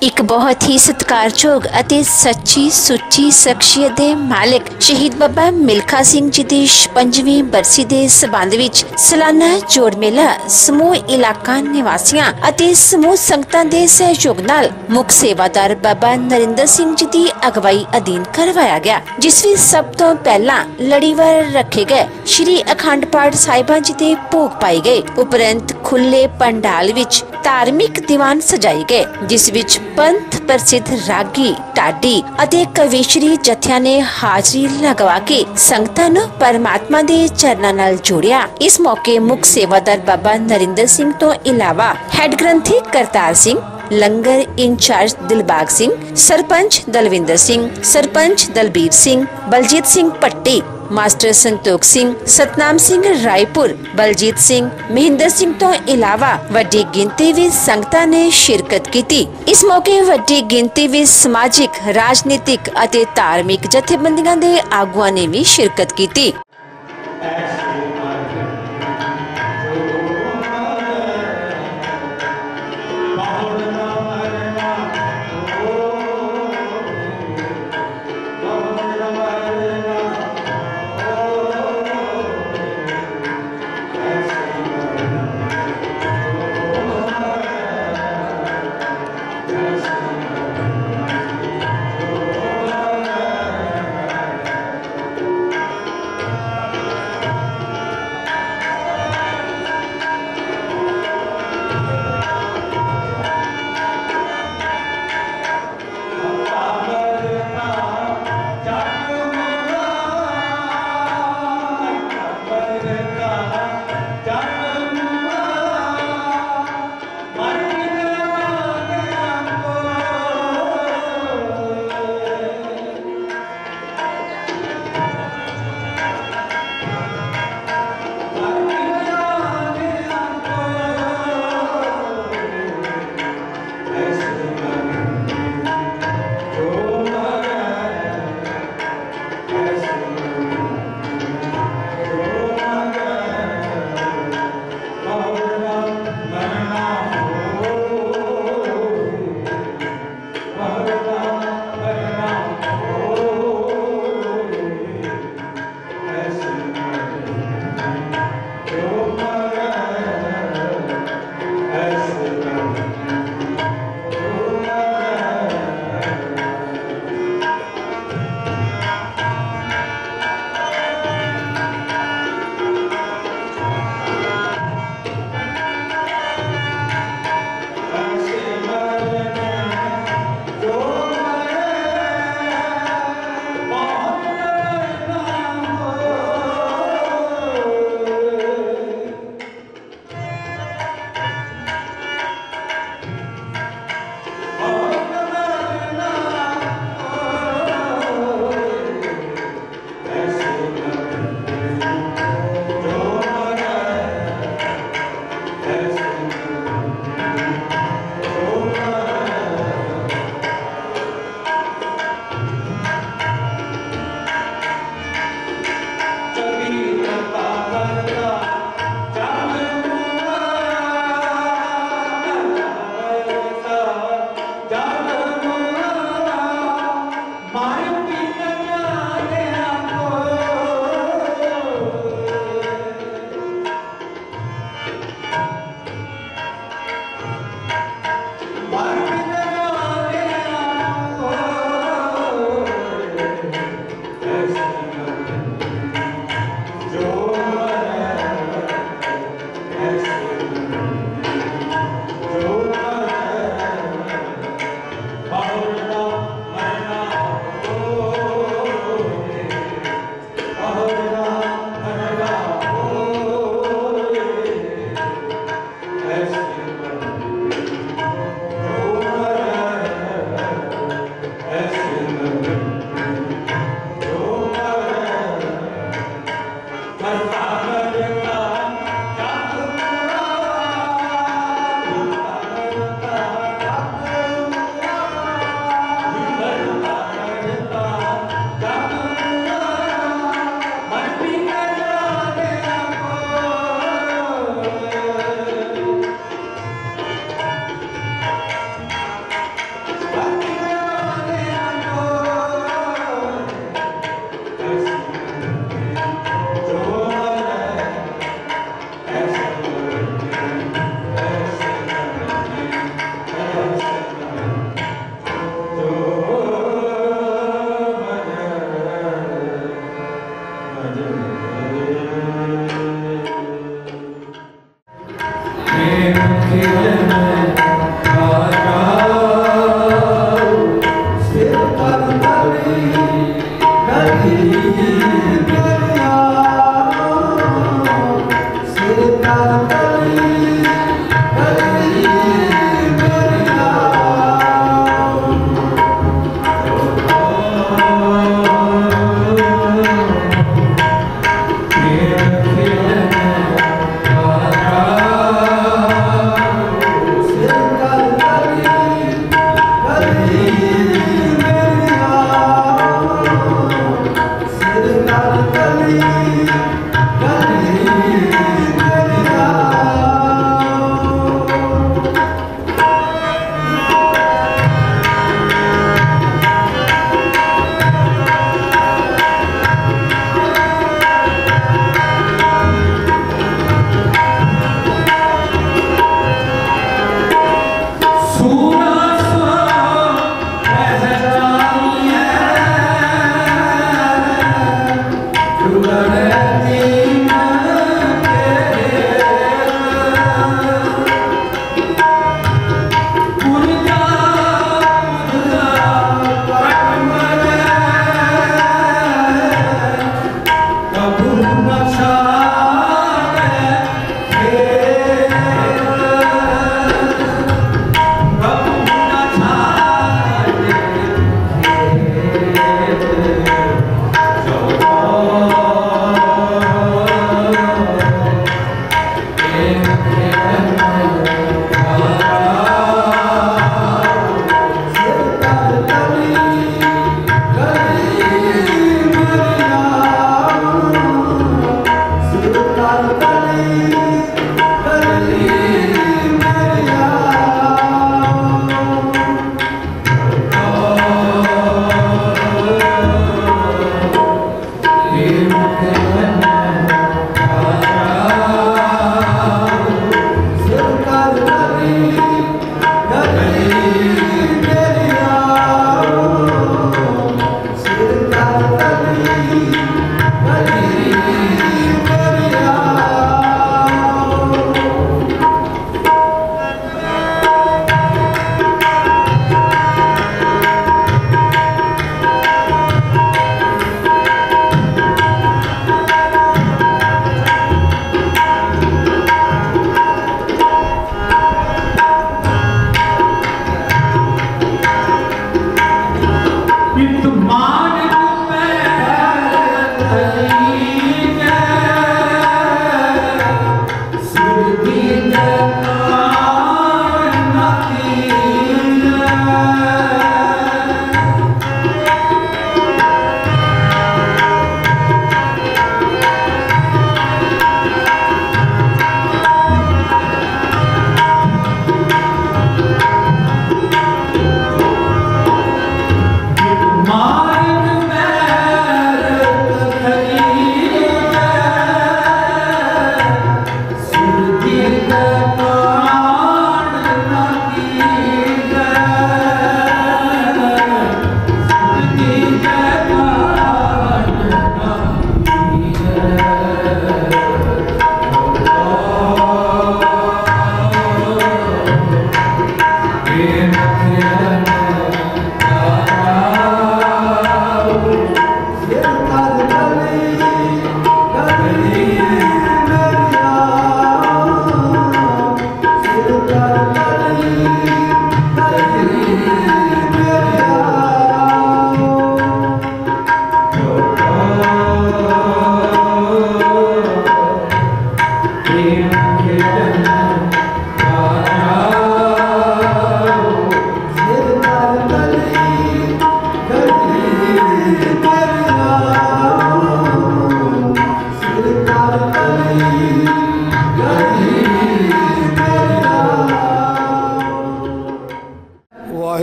एक बहुत ही सत्कारयोग ਅਤੇ सच्ची सुच्ची शख्सियत ਦੇ मालिक शहीद बाबा मिल्खा सिंह जी ਦੀ 55ਵੀਂ बरसी ਦੇ ਸਬੰਧ ਵਿੱਚ ਸਾਲਾਨਾ ਜੋੜ ਮੇਲਾ ਸਮੂਹ ਇਲਾਕਾ ਨਿਵਾਸੀਆਂ ਅਤੇ ਸਮੂਹ ਸੰਗਤਾਂ ਦੇ ਸਹਿਯੋਗ ਨਾਲ ਮੁੱਖ ਸੇਵਾਦਾਰ ਬਾਬਾ ਨਰਿੰਦਰ ਸਿੰਘ ਜੀ ਦੀ ਅਗਵਾਈ ਅਧੀਨ ਕਰਵਾਇਆ ਗਿਆ, ਜਿਸ ਵਿੱਚ ਸਭ ਤੋਂ ਪਹਿਲਾਂ ਲੜੀਵਾਰ ਰੱਖੇ ਗਏ श्री अखंड पाठ साहिबां जी दे भोग पाए गए। उपरंत खुले पंडाल विच धार्मिक दीवान सजाए गए, जिस विच पंथ प्रसिद्ध रागी ढाडी अते कविश्री जत्थियां ने हाजरी लगवा के संगतां नूं परमात्मा दे चरनां नाल जोड़िया। इस मौके मुख सेवादार बाबा नरिंदर सिंह तो इलावा head granthi Kartar Singh, langar in charge Dilbagh Singh, sarpanch Dalvinder Singh, sarpanch Dalbir Singh, Baljit Singh Patti, master Santokh Singh, Satnam Singh Raipur, Baljit Singh, Mahendra Singh तो इलावा वड्डी गिनती विच संगतां ने शिरकत की। इस मौके वड्डी गिनती विच समाजिक, राजनीतिक अते धार्मिक जथेबंदियां दे आगुआं ने भी शिरकत की।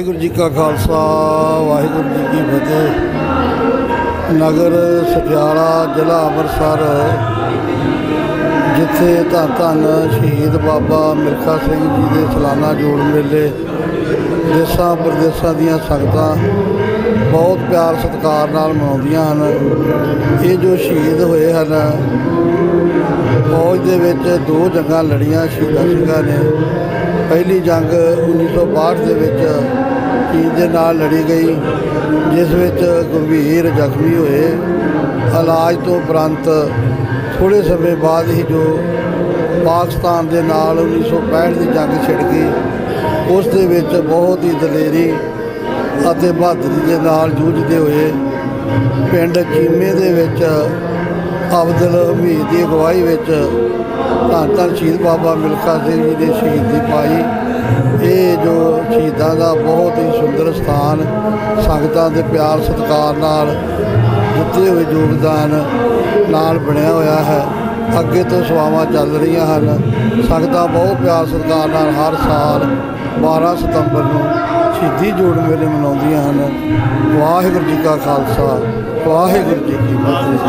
वाहिगुरू जी का खालसा वाहिगुरू जी की फतेह। नगर सटियाला जिला अमृतसर जिथे धन धन शहीद बाबा मिल्खा सिंह जी के सालाना जोड़ मेले देशों प्रदेशों दीयां संगतां बहुत प्यार सत्कार नाल मनाउंदियां हन। ये जो शहीद होए हैं फौज के दो जंगां लड़ियां शहीदां सिंघां ने। पहली जंग 1962 के चीन के नाल लड़ी गई जिस विच गंभीर जख्मी होए। इलाज तो उपरंत थोड़े समय बाद ही जो पाकिस्तान के नाल 1965 की जंग छिड़ गई उस दे विच बहुत ही दलेरी अते बहादुरी के नाल जूझते हुए पिंड चीमे दे विच अब्दुल हमीद की अगवाई विच धन धन शहीद बाबा मिल्खा सिंह जी ने शहीदी पाई। ये जो शहीदों का बहुत ही सुंदर स्थान संगतां के प्यार सत्कार नाल दिते हुए योगदान नाल बनया होया है। अगे तो सवावां चल रही हैं। संगतां बहुत प्यार सत्कार नाल हर साल 12 सितंबर को शहीदी जोड़ मेले मनाउंदियां हैं। वाहिगुरू जी का खालसा वाहिगुरू जी की फतेह।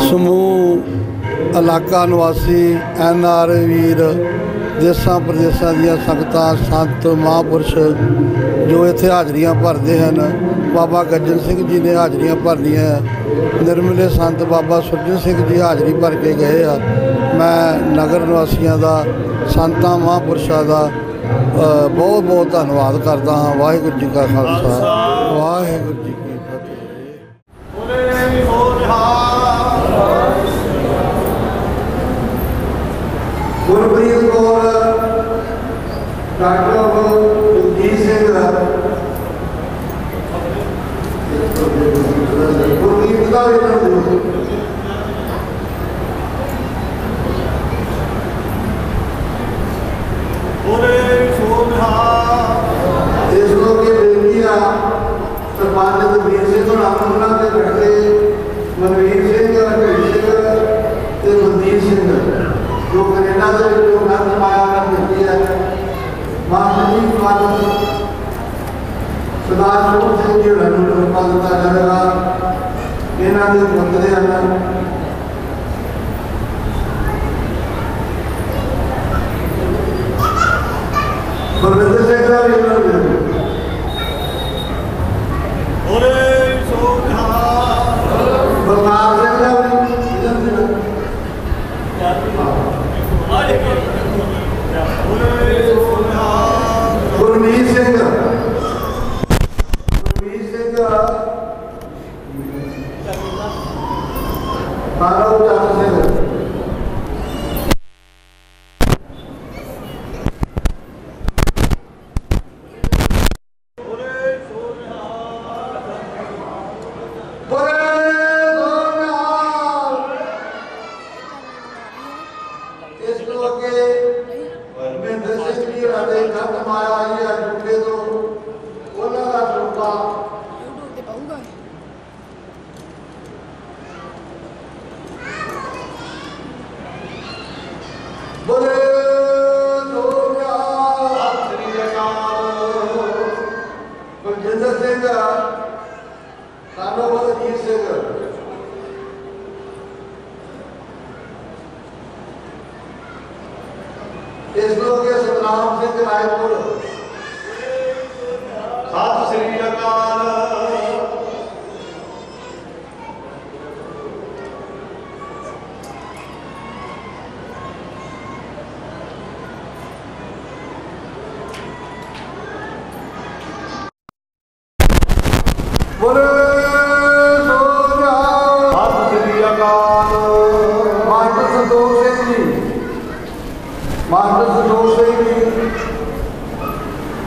समूह इलाका निवासी NR वीर देशों प्रदेशों दीयां संगतां संत महापुरुष जो इत्थे हाजरियां भरते हैं। बाबा गज्जन सिंह जी ने हाजरियां भरनियां। निर्मले संत बाबा सुरजन सिंह जी हाजरी भर के गए आ। मैं नगर निवासियों का संतां महापुरुषों का बहुत बहुत धन्यवाद करता हाँ। वाहिगुरू जी का खालसा वाहिगुरू जी की फतेह। गुरप्रीत कौर डॉक्टर जगजीत सिंह गुरप्रीत का इस लोग सरपंच दलबीर सिंह रामपुरा के लड़के मनवीर सिंह मनदीप सिंह जो कनेडा के योगदान पाया करती है। माननीय सरदार छोड़ सिंह जी होना दिता जाएगा। इन्हों के मंत्री हैं बलविंदर सिंह का भी बलकार सिंह का गुरमीत सिंह मानव चंद सिंह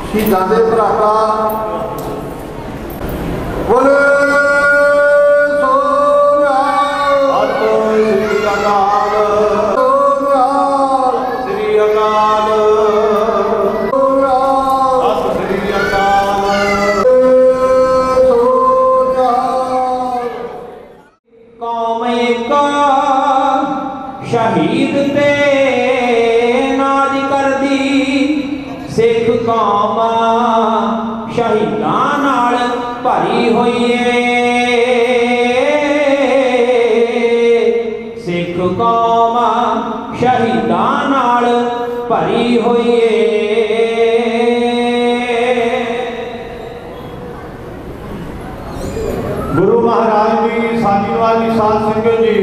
शहीदां भराता बोले कौम शहीदां नाल भरी होई है, सिख कौम शहीदां नाल भरी होई है। गुरु महाराज जी, साजीवाल जी, साध संगत जी,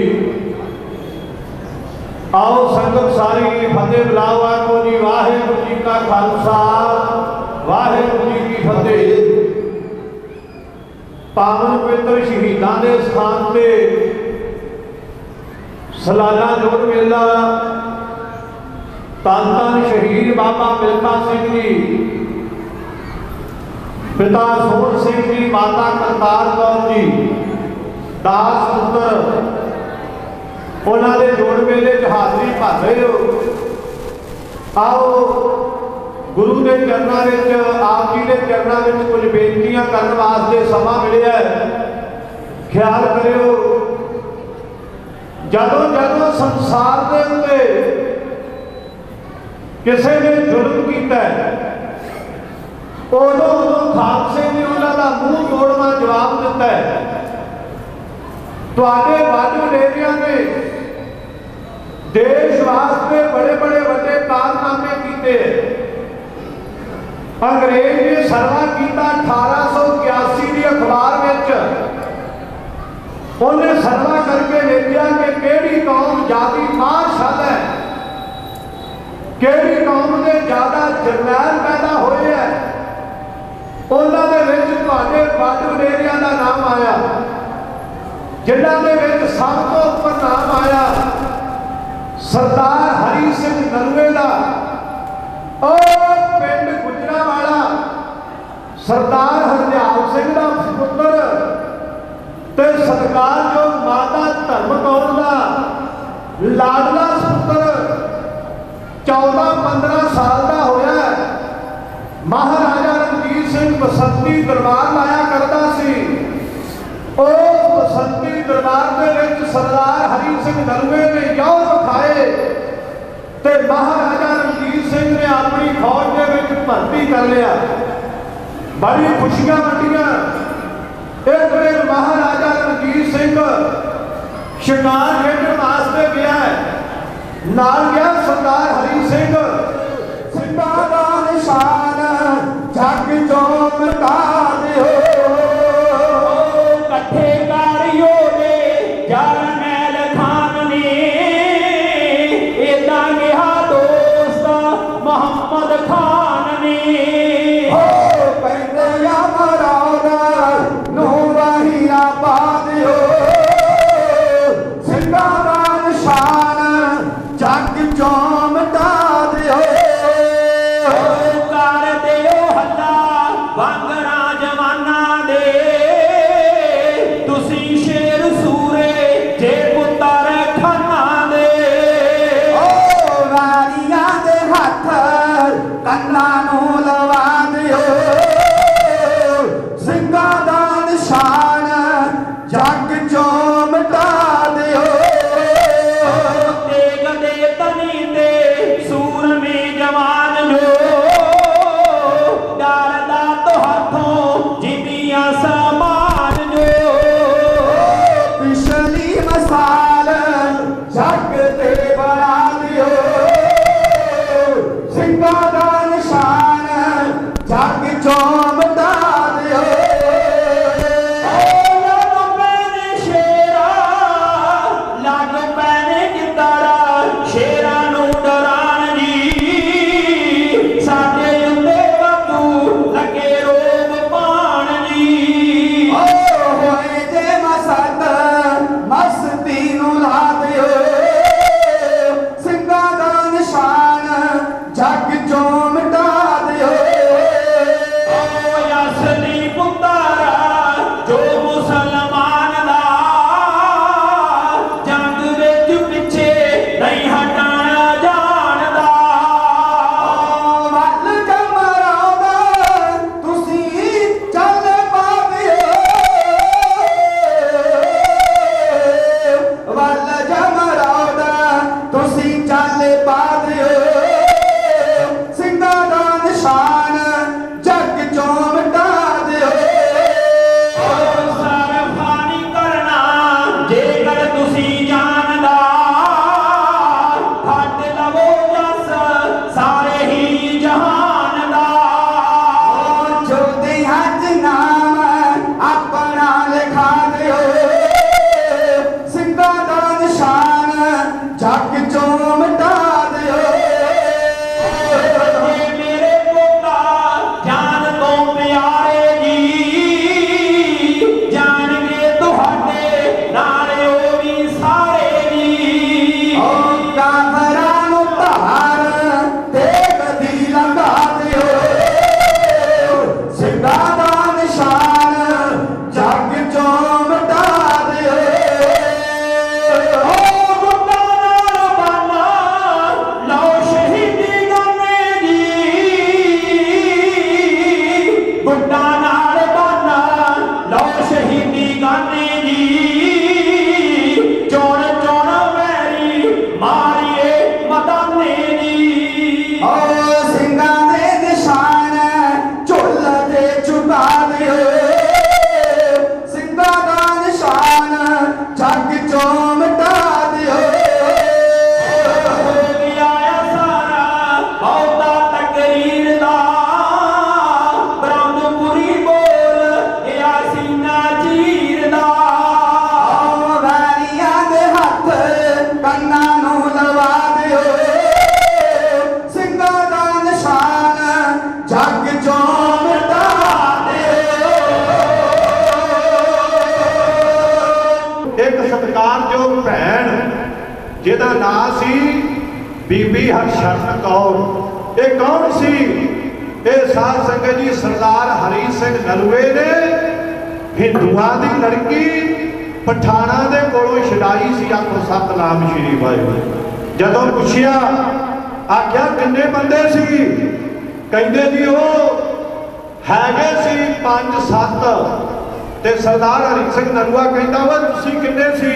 आओ संगत सारी फतेह बुलाओ आखो जी वाहिगुरू जी का खालसा वाहिगुरू जी की फतेह। पावन पवित्र शहीदां दे स्थान पे सालाना जोड़ मेला धन धन शहीद बाबा मिल्खा सिंह जी, पिता सोहन सिंह जी, माता करतार कौर जी, दास पुत्र उन्होंने जोड़ मेले च हाजरी भर रहे हो। आओ गुरु के चरणों में, आप जी के चरणों में कुछ बेनतियां करने वास्ते समा मिले है। ख्याल करो, जदों जदों संसार के उत्ते किसी ने जुल्म किया उदों उदों खालसे ने उन्होंने मूँह तोड़वा जवाब दिता है। तुहाडे वड्ड वडेरियां ने देश वास्ते बड़े बड़े वड्डे कारनामे किए। अंग्रेज ने सर्वा किया 1881 की अखबार में, उन्हें सर्वा करके देखा कि केड़ी कौम जाति मार्शल है, केड़ी कौम के ज्यादा जरनैल पैदा होए है। उन्होंने वड्ड वडेरियां का नाम आया, जिन्हों के सब तो उपर नाम आया सरदार हरी सिंह नलवे का। पिंड गुजरावाला सरदार हरदयाल सिंह का पुत्र ते सत्कारयोग माता धर्म कौर का लाडला पुत्र 14-15 साल का होया। महाराजा रणजीत सिंह बसंती दरबार लाया करता सी। उस बसंती दरबार के विच सरदार हरी सिंह नलवे ने यौन विखाए ते महाराजा रणजीत सिंह ने अपनी फौज के विच भर्ती कर लिया। बड़ी खुशियां वंडियां। एक दिन महाराजा रणजीत सिंह शिकार खेडण वास्ते गया है, नाल गया सरदार हरी सिंह। सिंघां दा निशान जग चों मिटा दिओ, कट्ठे कारियो दे जरनैल खान ने एदा कहा दोस्त मोहम्मद खान ने। पैंदे मरौना नूं वहीरा पा दिओ, सिंघां दा निशान जग चों मिटा दिओ। कर दिओ हल्ला वांगड़ा जिहदा नाम सी बीबी हरशरण कौर। ये कौन सी? ये साध संगत जी सरदार हरी सिंह नलूए ने हिंदुआं दी लड़की पठाणा दे कोलों छड़ाई सी। आखो सतनाम श्री वाहिगुरू। जदों पुछया आख्या किन्ने बंदे सी? कहंदे जी वो हैगे सी 5-7। ते सरदार हरी सिंह नलूआ कहंदा वा तुसीं किन्ने सी?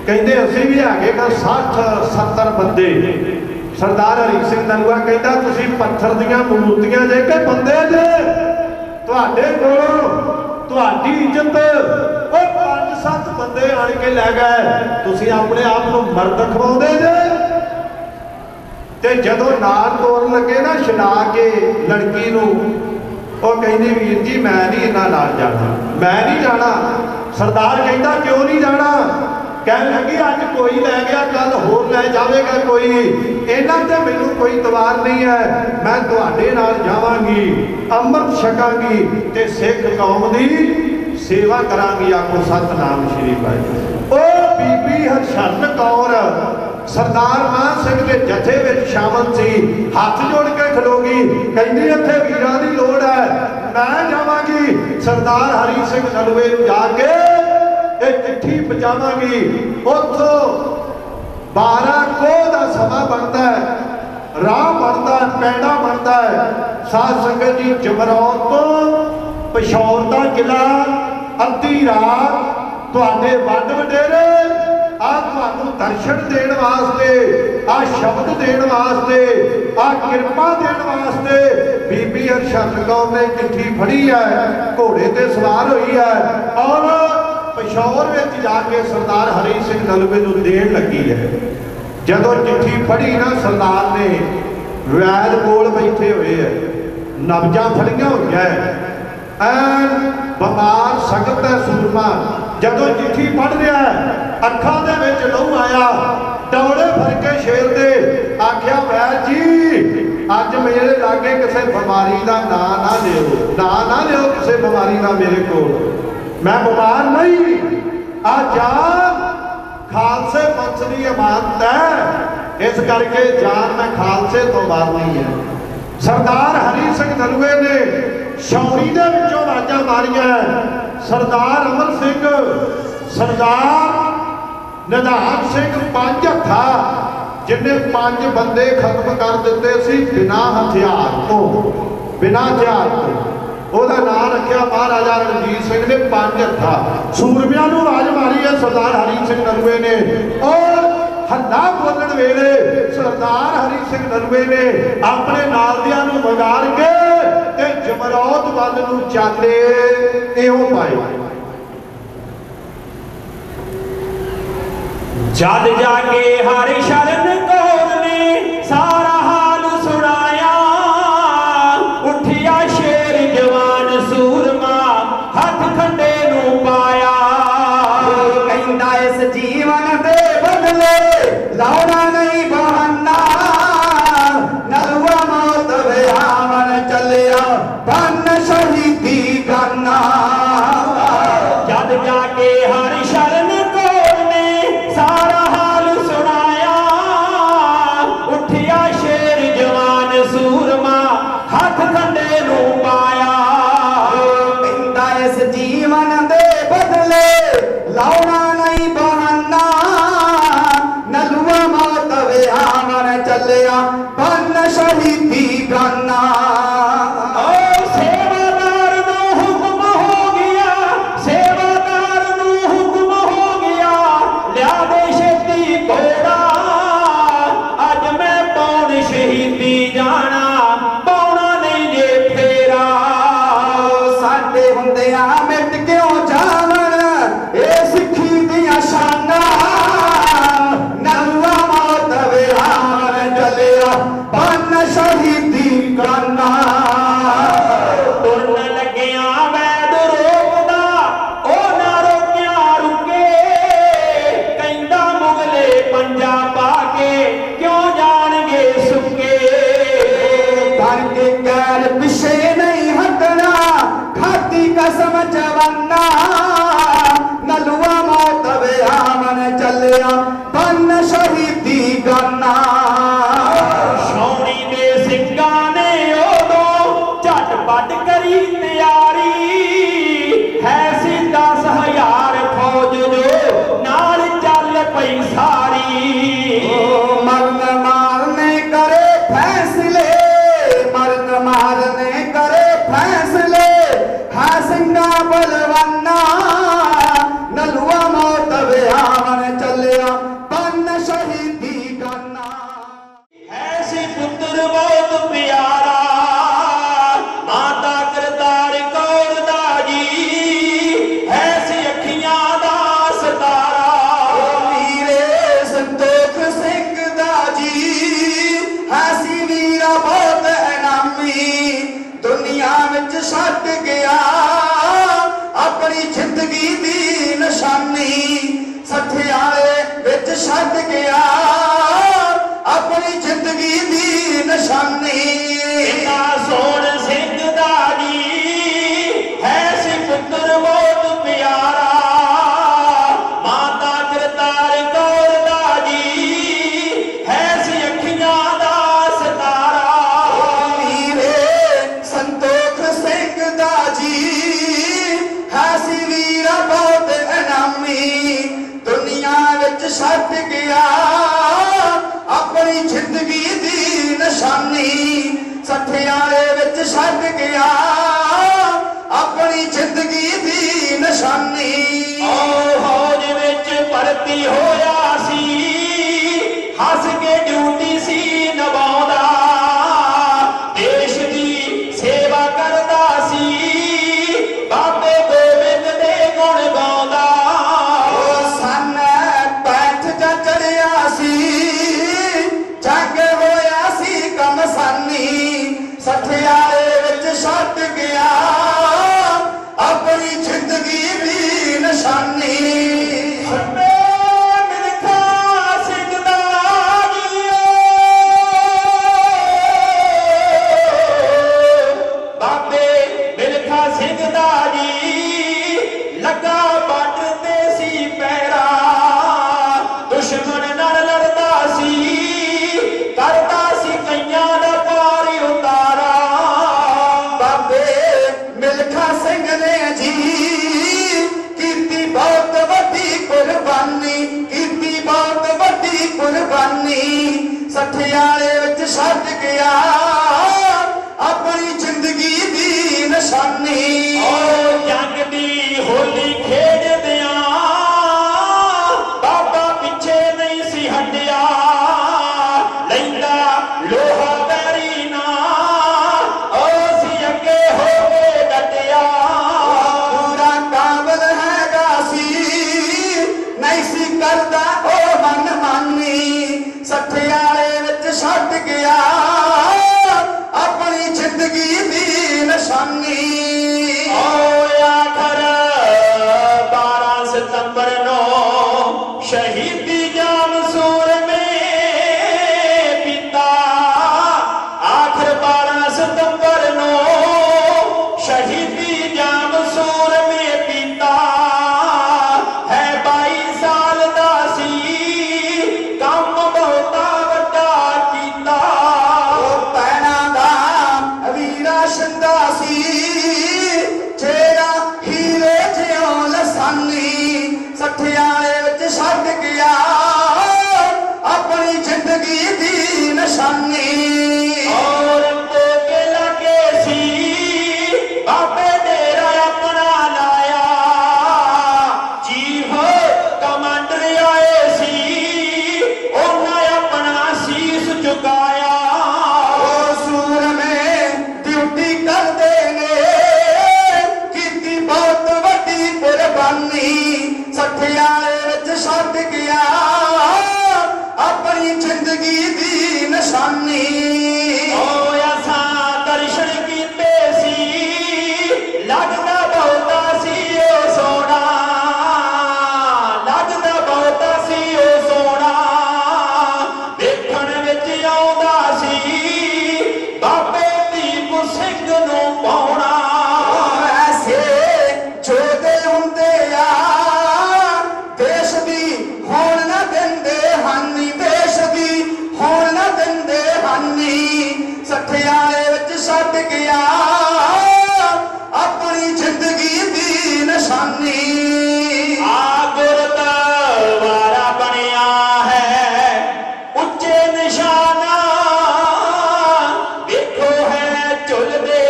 कहंदे असीं भी हैगे 60-70 बंदे। सरदार हरी सिंह नलूआ कहंदा तुसीं पत्थर दीयां मूर्तियां जे के बंदे जे? तुहाडे कोलों तुहाडी इज्जत वो 5-7 बंदे आण के लै गए, तुसीं अपने आप नूं मर्द खवाउंदे जे। ते जदों नाल तोड़न लगे ना छड़ा के लड़की नूं, वो कहंदी वीर जी मैं नहीं इन्हां नाल जाना, मैं नहीं जाना। सरदार कहंदा क्यों नहीं जाना? कहने लगी अज कोई लै गया कल होर लै जावेगा कोई, इन्हां ते मैनूं कोई तवार नहीं है, मैं तुहाडे नाल जावांगी, अमृत छकांगी ते सिख कौम दी सेवा करांगी। आखो सतनाम श्री वाहिगुरू। ओ बीबी हरशरण कौर सरदार मान सिंह के जथे में शामिल सी, हाथ जोड़ के खलोगी, कहती इत्थे वीरां दी लोड़ है, मैं जावांगी सरदार हरी सिंह नलूए नूं जाके एक चिट्ठी पहुंचावांगी। उत्थों 12 कोह दा समा बनता है, राह बनता है, पैड़ा बनता है। साध संगत जी जमरौर तो पिशौर दा किला अद्धी रात तुहाडे वंड वडेरे दर्शन देण वास्ते, आ शब्द देण वास्ते, आ किरपा देण वास्ते बीबी हरशरण कौर ने चिट्ठी फड़ी है, घोड़े ते सवार हुई है और पिशौर विच जाके सरदार हरी सिंह नलूए नूं देण लगी है। जदों चिट्ठी फड़ी ना सरदार ने, वैद कोल बैठे हुए है, नब्जां फड़ियां हुई है, ऐन बमार सख्त है सूरमा। जदों चिट्ठी पढ़ रहा है अखां दे विच लहू आया, डौले फड़ के शेर दे आख्या वैद जी अज मेरे लागे किसी बीमारी का नां ना लियो, नां ना लियो किसी बीमारी का मेरे को, मैं बीमार नहीं। आ जान खालसे पंथ की अमानत है, इस करके जान मैं खालसे तो मारनी है। सरदार हरी सिंह नलूए ने छौड़ी दे विचों आवाज़ां मारियां, सरदार अमर सिंह, सरदार निधान सिंह 5 हत्था जिन्हें 5 बंदे खत्म कर दिते सी बिना हथियार तो, बिना हथियार तो। ओहदा नाम रखिया महाराजा रणजीत सिंह ने 5 हत्था। सूरमियां नूं आवाज़ मारी है सरदार हरी सिंह नलूए ने, और हल्ला बोलण वेले सरदार हरी सिंह नलूए ने अपने नालदियां नूं वगाड़ के ते जमरौत वल नूं चाले इहों पाए। जद जाके हरशरण कौर ने सारा हाल सुनाया, उठिया शेर जवान सूरमा हथ खंडे नूं पाया। कहंदा इस जीवन दे बदले लाउणा नहीं बहाना, नलूआ मौत विहावन चलिया बन शहीदी करना। जद जाके हरशरण कौर ने सारा हाल सुनाया, उठिया शेर जवान सूरमा हथ खंडे नूं पाया। कहंदा इस जीवन दे बदले लाउणा नहीं बहाना, नलूआ मौत विहावन चलिया बन शहीदी करना। सेवादार नूं हुक्म हो गया, सेवादार नूं हुक्म हो गया, लिया दे छेती घोड़ा, अज मैं पौन शहीदी जाना, पौना नहीं जे फेरा। साडे हुंदियां मिट क्यों जावन ए सिੱਖੀ छड्ड गया अपनी जिंदगी दी निशानी। सोहण सिंह दा जी है सी पुत्र बहुत प्यारा, माता करतार कौर दा जी है सी अखियां दा सितारा। वीरे संतोख सिंह दा जी है सी वीरा बहुत इनामी, दुनिया विच छड्ड गया अपनी जिंदगी दी निशानी। सठियारे विच छड्ड गया अपनी जिंदगी दी निशानी। फौज विच भर्ती होया सी, हस के ड्यूटी सी निभाउंदा, देश दी सेवा करदा सी, बाबे गोबिंद दे गुण गाउंदा। सन 65 च चढ़िया सी, जंग होया सी कमसानी। सठियारे विच छड्ड गया अपनी जिंदगी दी निशानी। मिल्खा सिंह दा जी बाबे मिल्खा सिंह दा जी लगा बार्डर ते सी पैरा, दुश्मन नाल लड़दा सी, करदा सी कईयां दा पार उतारा। बाबे मिल्खा सिंह ने जी कीती बहुत वड्डी कुर्बानी, कीती बहुत वड्डी कुर्बानी। सठियारे विच छड्ड गया अपनी जिंदगी दी निशानी। जंग दी होली खेडदियां बाबा पिछे नहीं सी हटिया, लैंदा लोहा बैरी ना ओ सी अगे हो के डटिया। पूरा काबल हैगा सी नहीं सी करदा ओ मन मानी। सठियारे विच छड्ड गया अपनी जिंदगी दी निशानी। आखर 12 सितंबर नो शहीदी जाम सूर में पीता, आखिर 12 सितंबर नो शहीदी जाम सूर में पीता है। 22 साल दा सी काम बहुता वड्डा कीता। पैना दा वीरा शिंदा सी जेड़ा हीरे जियों लसानी। सठियारे विच छड्ड गया अपनी जिंदगी दी निशानी। और के लागे सी बाबे डेरा अपना लाया, चीफ कमांडर आए सी उन्हें अपना शीश झुकाया। सूर में ड्यूटी करदे ने कीती बहुत वड्डी कुर्बानी। सठियारे विच छड्ड गया अपनी जिंदगी दी निशानी। असां दर्शन कीते सी, लगदा बहुता सी ओ सोना, लगदा बहुता सी ओ सोना, देखण विच आउंदा सी बाबे दीप सिंह नूं पाउणा। ऐसे जोदे हुंदे आ देश दी होण ना दिंदे हानी, देश दी होण ना दिंदे हानी। सठियारे विच छड्ड गया अपनी जिंदगी दी निशानी। गुरुद्वारा बनिया है उच्चे निशाना, देखो है झुलदे।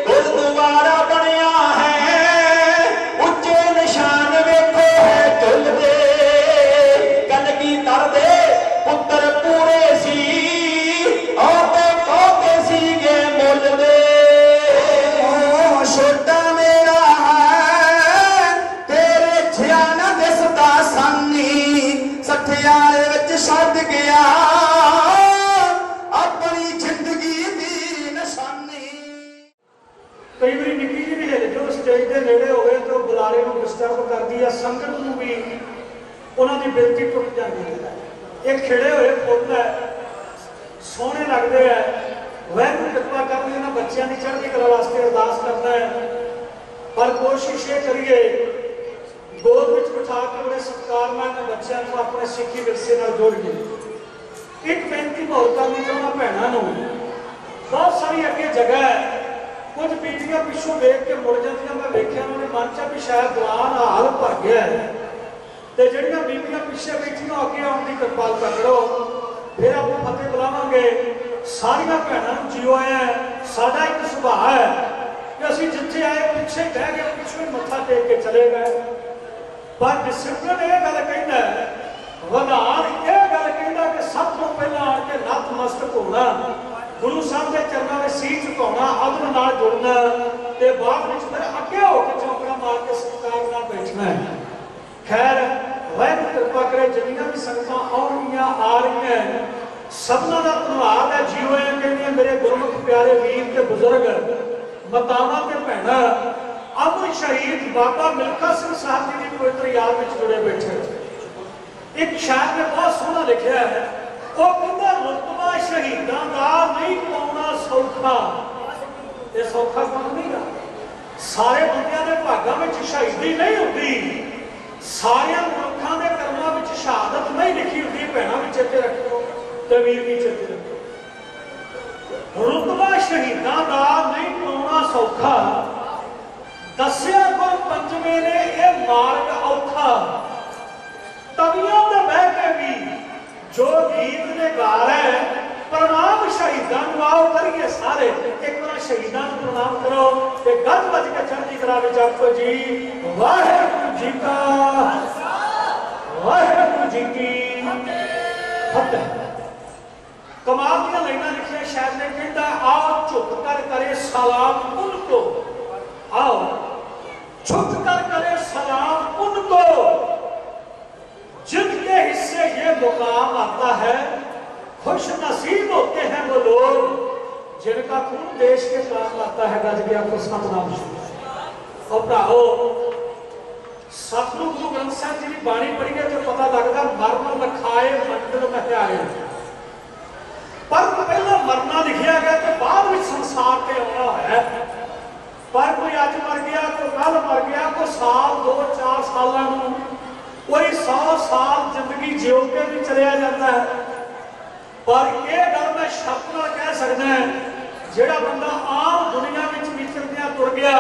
गुरुद्वारा बनिया है उच्चे निशान, वेखो है झुलदे। कलगीधर दे पुत्र पूरे सी और पोते सीगे मुलदे। छोटा मेरा है तेरे छिया न दिसदा सानी। सठियारे विच छड्ड गया अपनी जिंदगी दी निशानी। कई बार निक्की जी भी हिल जो स्टेज के नेड़े हो गए तो बुलारे को डिस्टर्ब करती है, संगत को भी उन्होंने बेनती टुट जाती है। ये खिड़े हुए फुल है, सोहने लगते हैं। वैगुरू कृपा करनी इन्होंने बच्चों की चढ़ती कला वास्ते अरदास करना है, पर कोशिश ये करिए गोद में बिठा के बड़े सत्कार में बच्चों को अपने सिक्खी विरसे नाल जोड़िए। एक बेनती मैं होर करनी चाहना भैनों को, बहुत सारी अगे जगह है, कुछ बीबियां पिछों देख के मुड़ जाती। मैं वेख्या उन्होंने मन च भी शायद दौरान हाल भर गया है, तो जड़ियां बीबियां पिछे बैठिया अगे आने की कृपालता करो। फिर आप फतेह बुलावांगे। सारिया भैनों जियो है। साडा एक सुभाव है कि असीं जिथे आए पिछे बह गए, पिछों ही मत्था टेक के चले गए। पर डिसिपलिन यह गल कहता है, विधान यह गल कहता कि सब तो पहला आके नतमस्तक होना, गुरु साहब के चरणों में सीट झुकाना, अदब नाल जुड़ना, ते बाद में फिर अगे होकर चौंकड़ा मार के सत्कार नाल बैठना है। खैर वाहिगुरू कृपा करे जिन्नियां भी संगतां आउणगियां आ रही हैं, सबना दा धन्नवाद है। जीओ है कहंदे मेरे गुरमुख प्यारे वीर ते बुजुर्ग मातावां ते भैणां, अमर शहीद बाबा मिल्खा सिंह साहब जी की पवित्र याद में जुड़े बैठे। एक शायर ने बहुत सोहना लिखा है, वो कहता रुतबा शहीदां दा नहीं पाउणा सौखा। ये सौखा काम नहीं गा। सारे बंदियां दे भागां विच शहीदी नहीं हुंदी, सारियां मुल्कां दे कर्मां विच शहादत नहीं लिखी हुंदी। भैणां भी चेते रखो ते वीर भी चेते रखो। रुतबा शहीदां दा नहीं पाउणा सौखा, दस्या गुर पंजवे ने यह मार्ग औखा। तवियों में बह के भी जो गीत ने गा रहे प्रणाम शहीदां नूं आओ करिए सारे। एक बार शहीदां नूं प्रणाम करो ते गज बज के चढ़ती कला विच आखो जी वाहिगुरू जी का वाहिगुरू जी की फतेह। कमाल दी लाइनां लिखियां शायर ने, कहता आओ झुक कर करे सलाम उनको, आओ झुक कर करे सलाम उनको, जिनके हिस्से ये मुकाम आता है। खुश नसीब होते हैं वो लोग जिनका खून देश के काम आता है। गज गया को सतनाम। और भराओ सतगुरु गुरु ग्रंथ साहब जी की बाणी पढ़ी है तो पता लगता मरम लखाए मंडल महयाए। पर पहला मरना लिखा गया तो बाद में संसार के आना है। पर कोई अज मर गया, कोई कल मर गया, कोई साल 2-4 सालों कोई 100 साल जिंदगी जियो के भी चलिया जाता है। पर यह गल मैं शब्द नाल कह सकदा है, जिहड़ा बंदा आम दुनिया में विचरदियां तुर गया,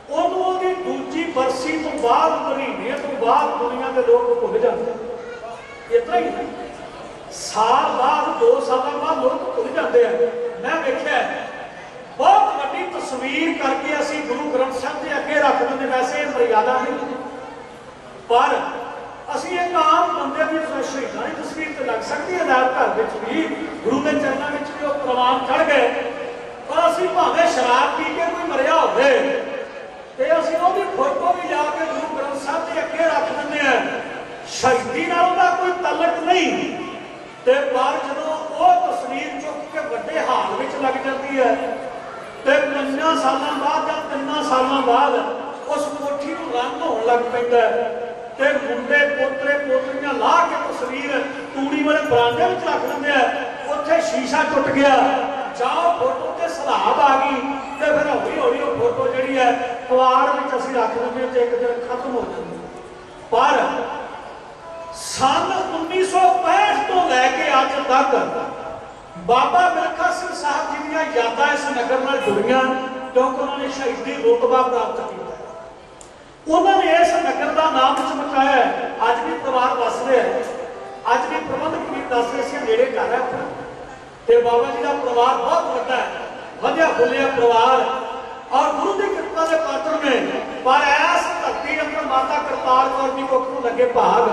उहनूं उहदी दूजी बरसी तो बाद महीने तो बाद दुनिया के लोग भुल जाते। इतना ही साल बाद 2 साल बाद लोग भुल जाते हैं। मैं देखा बहुत वड्डी तस्वीर करके असी गुरु ग्रंथ साहब के अगे रख देंगे। वैसे मर्यादा नहीं, पर असी एक आम बंदे की शहीदां की तस्वीर तो लग सकती है। घर भी गुरु के चरणों में भी प्रवान चढ़ गए, पर असी भावें शराब पी के कोई मरिया होवे ते असी उहदी फोटो भी जाके गुरु ग्रंथ साहब के अगे रख देंगे हैं। शहीदी नाल उहदा कोई तलक नहीं, ते पर जदों वो तस्वीर चुक के वड्डे हाल में लग जाती है ते 5 सालों बाद या 3 सालों बाद उस कोठी को रंग होने लग पैंदा है ते मुंडे पोतरे पोतरियां ला के तस्वीर तूड़ी वाले बरांडे में रख लेंदे हैं। उत्थे शीशा टुट गया, जाओ फोटो ते सलाब आ गई ते फिर हौली हौली वो फोटो जिहड़ी है कवाड़ में असीं रख लेंदे ते एक दिन खत्म हो जाती। पर सन 1965 तो लैके अज तक बाबा मिल्खा सिंह साहब जी दीयां यादां इस नगर नाल जुड़ियां, क्योंकि उन्होंने शहीदी रुतबा प्राप्त किया। उन्होंने इस नगर का नाम चमकाया। अज भी परिवार दस रहे हैं, अज भी प्रबंधक भी दस रहे से नेड़े घर है तो बाबा जी का परिवार बहुत बड़ा है, वधिया फुलिया परिवार और गुरु की कृपा के पात्र ने। पर ऐस धरती अंदर माता करतार कौर की कुख नूं लगे भाग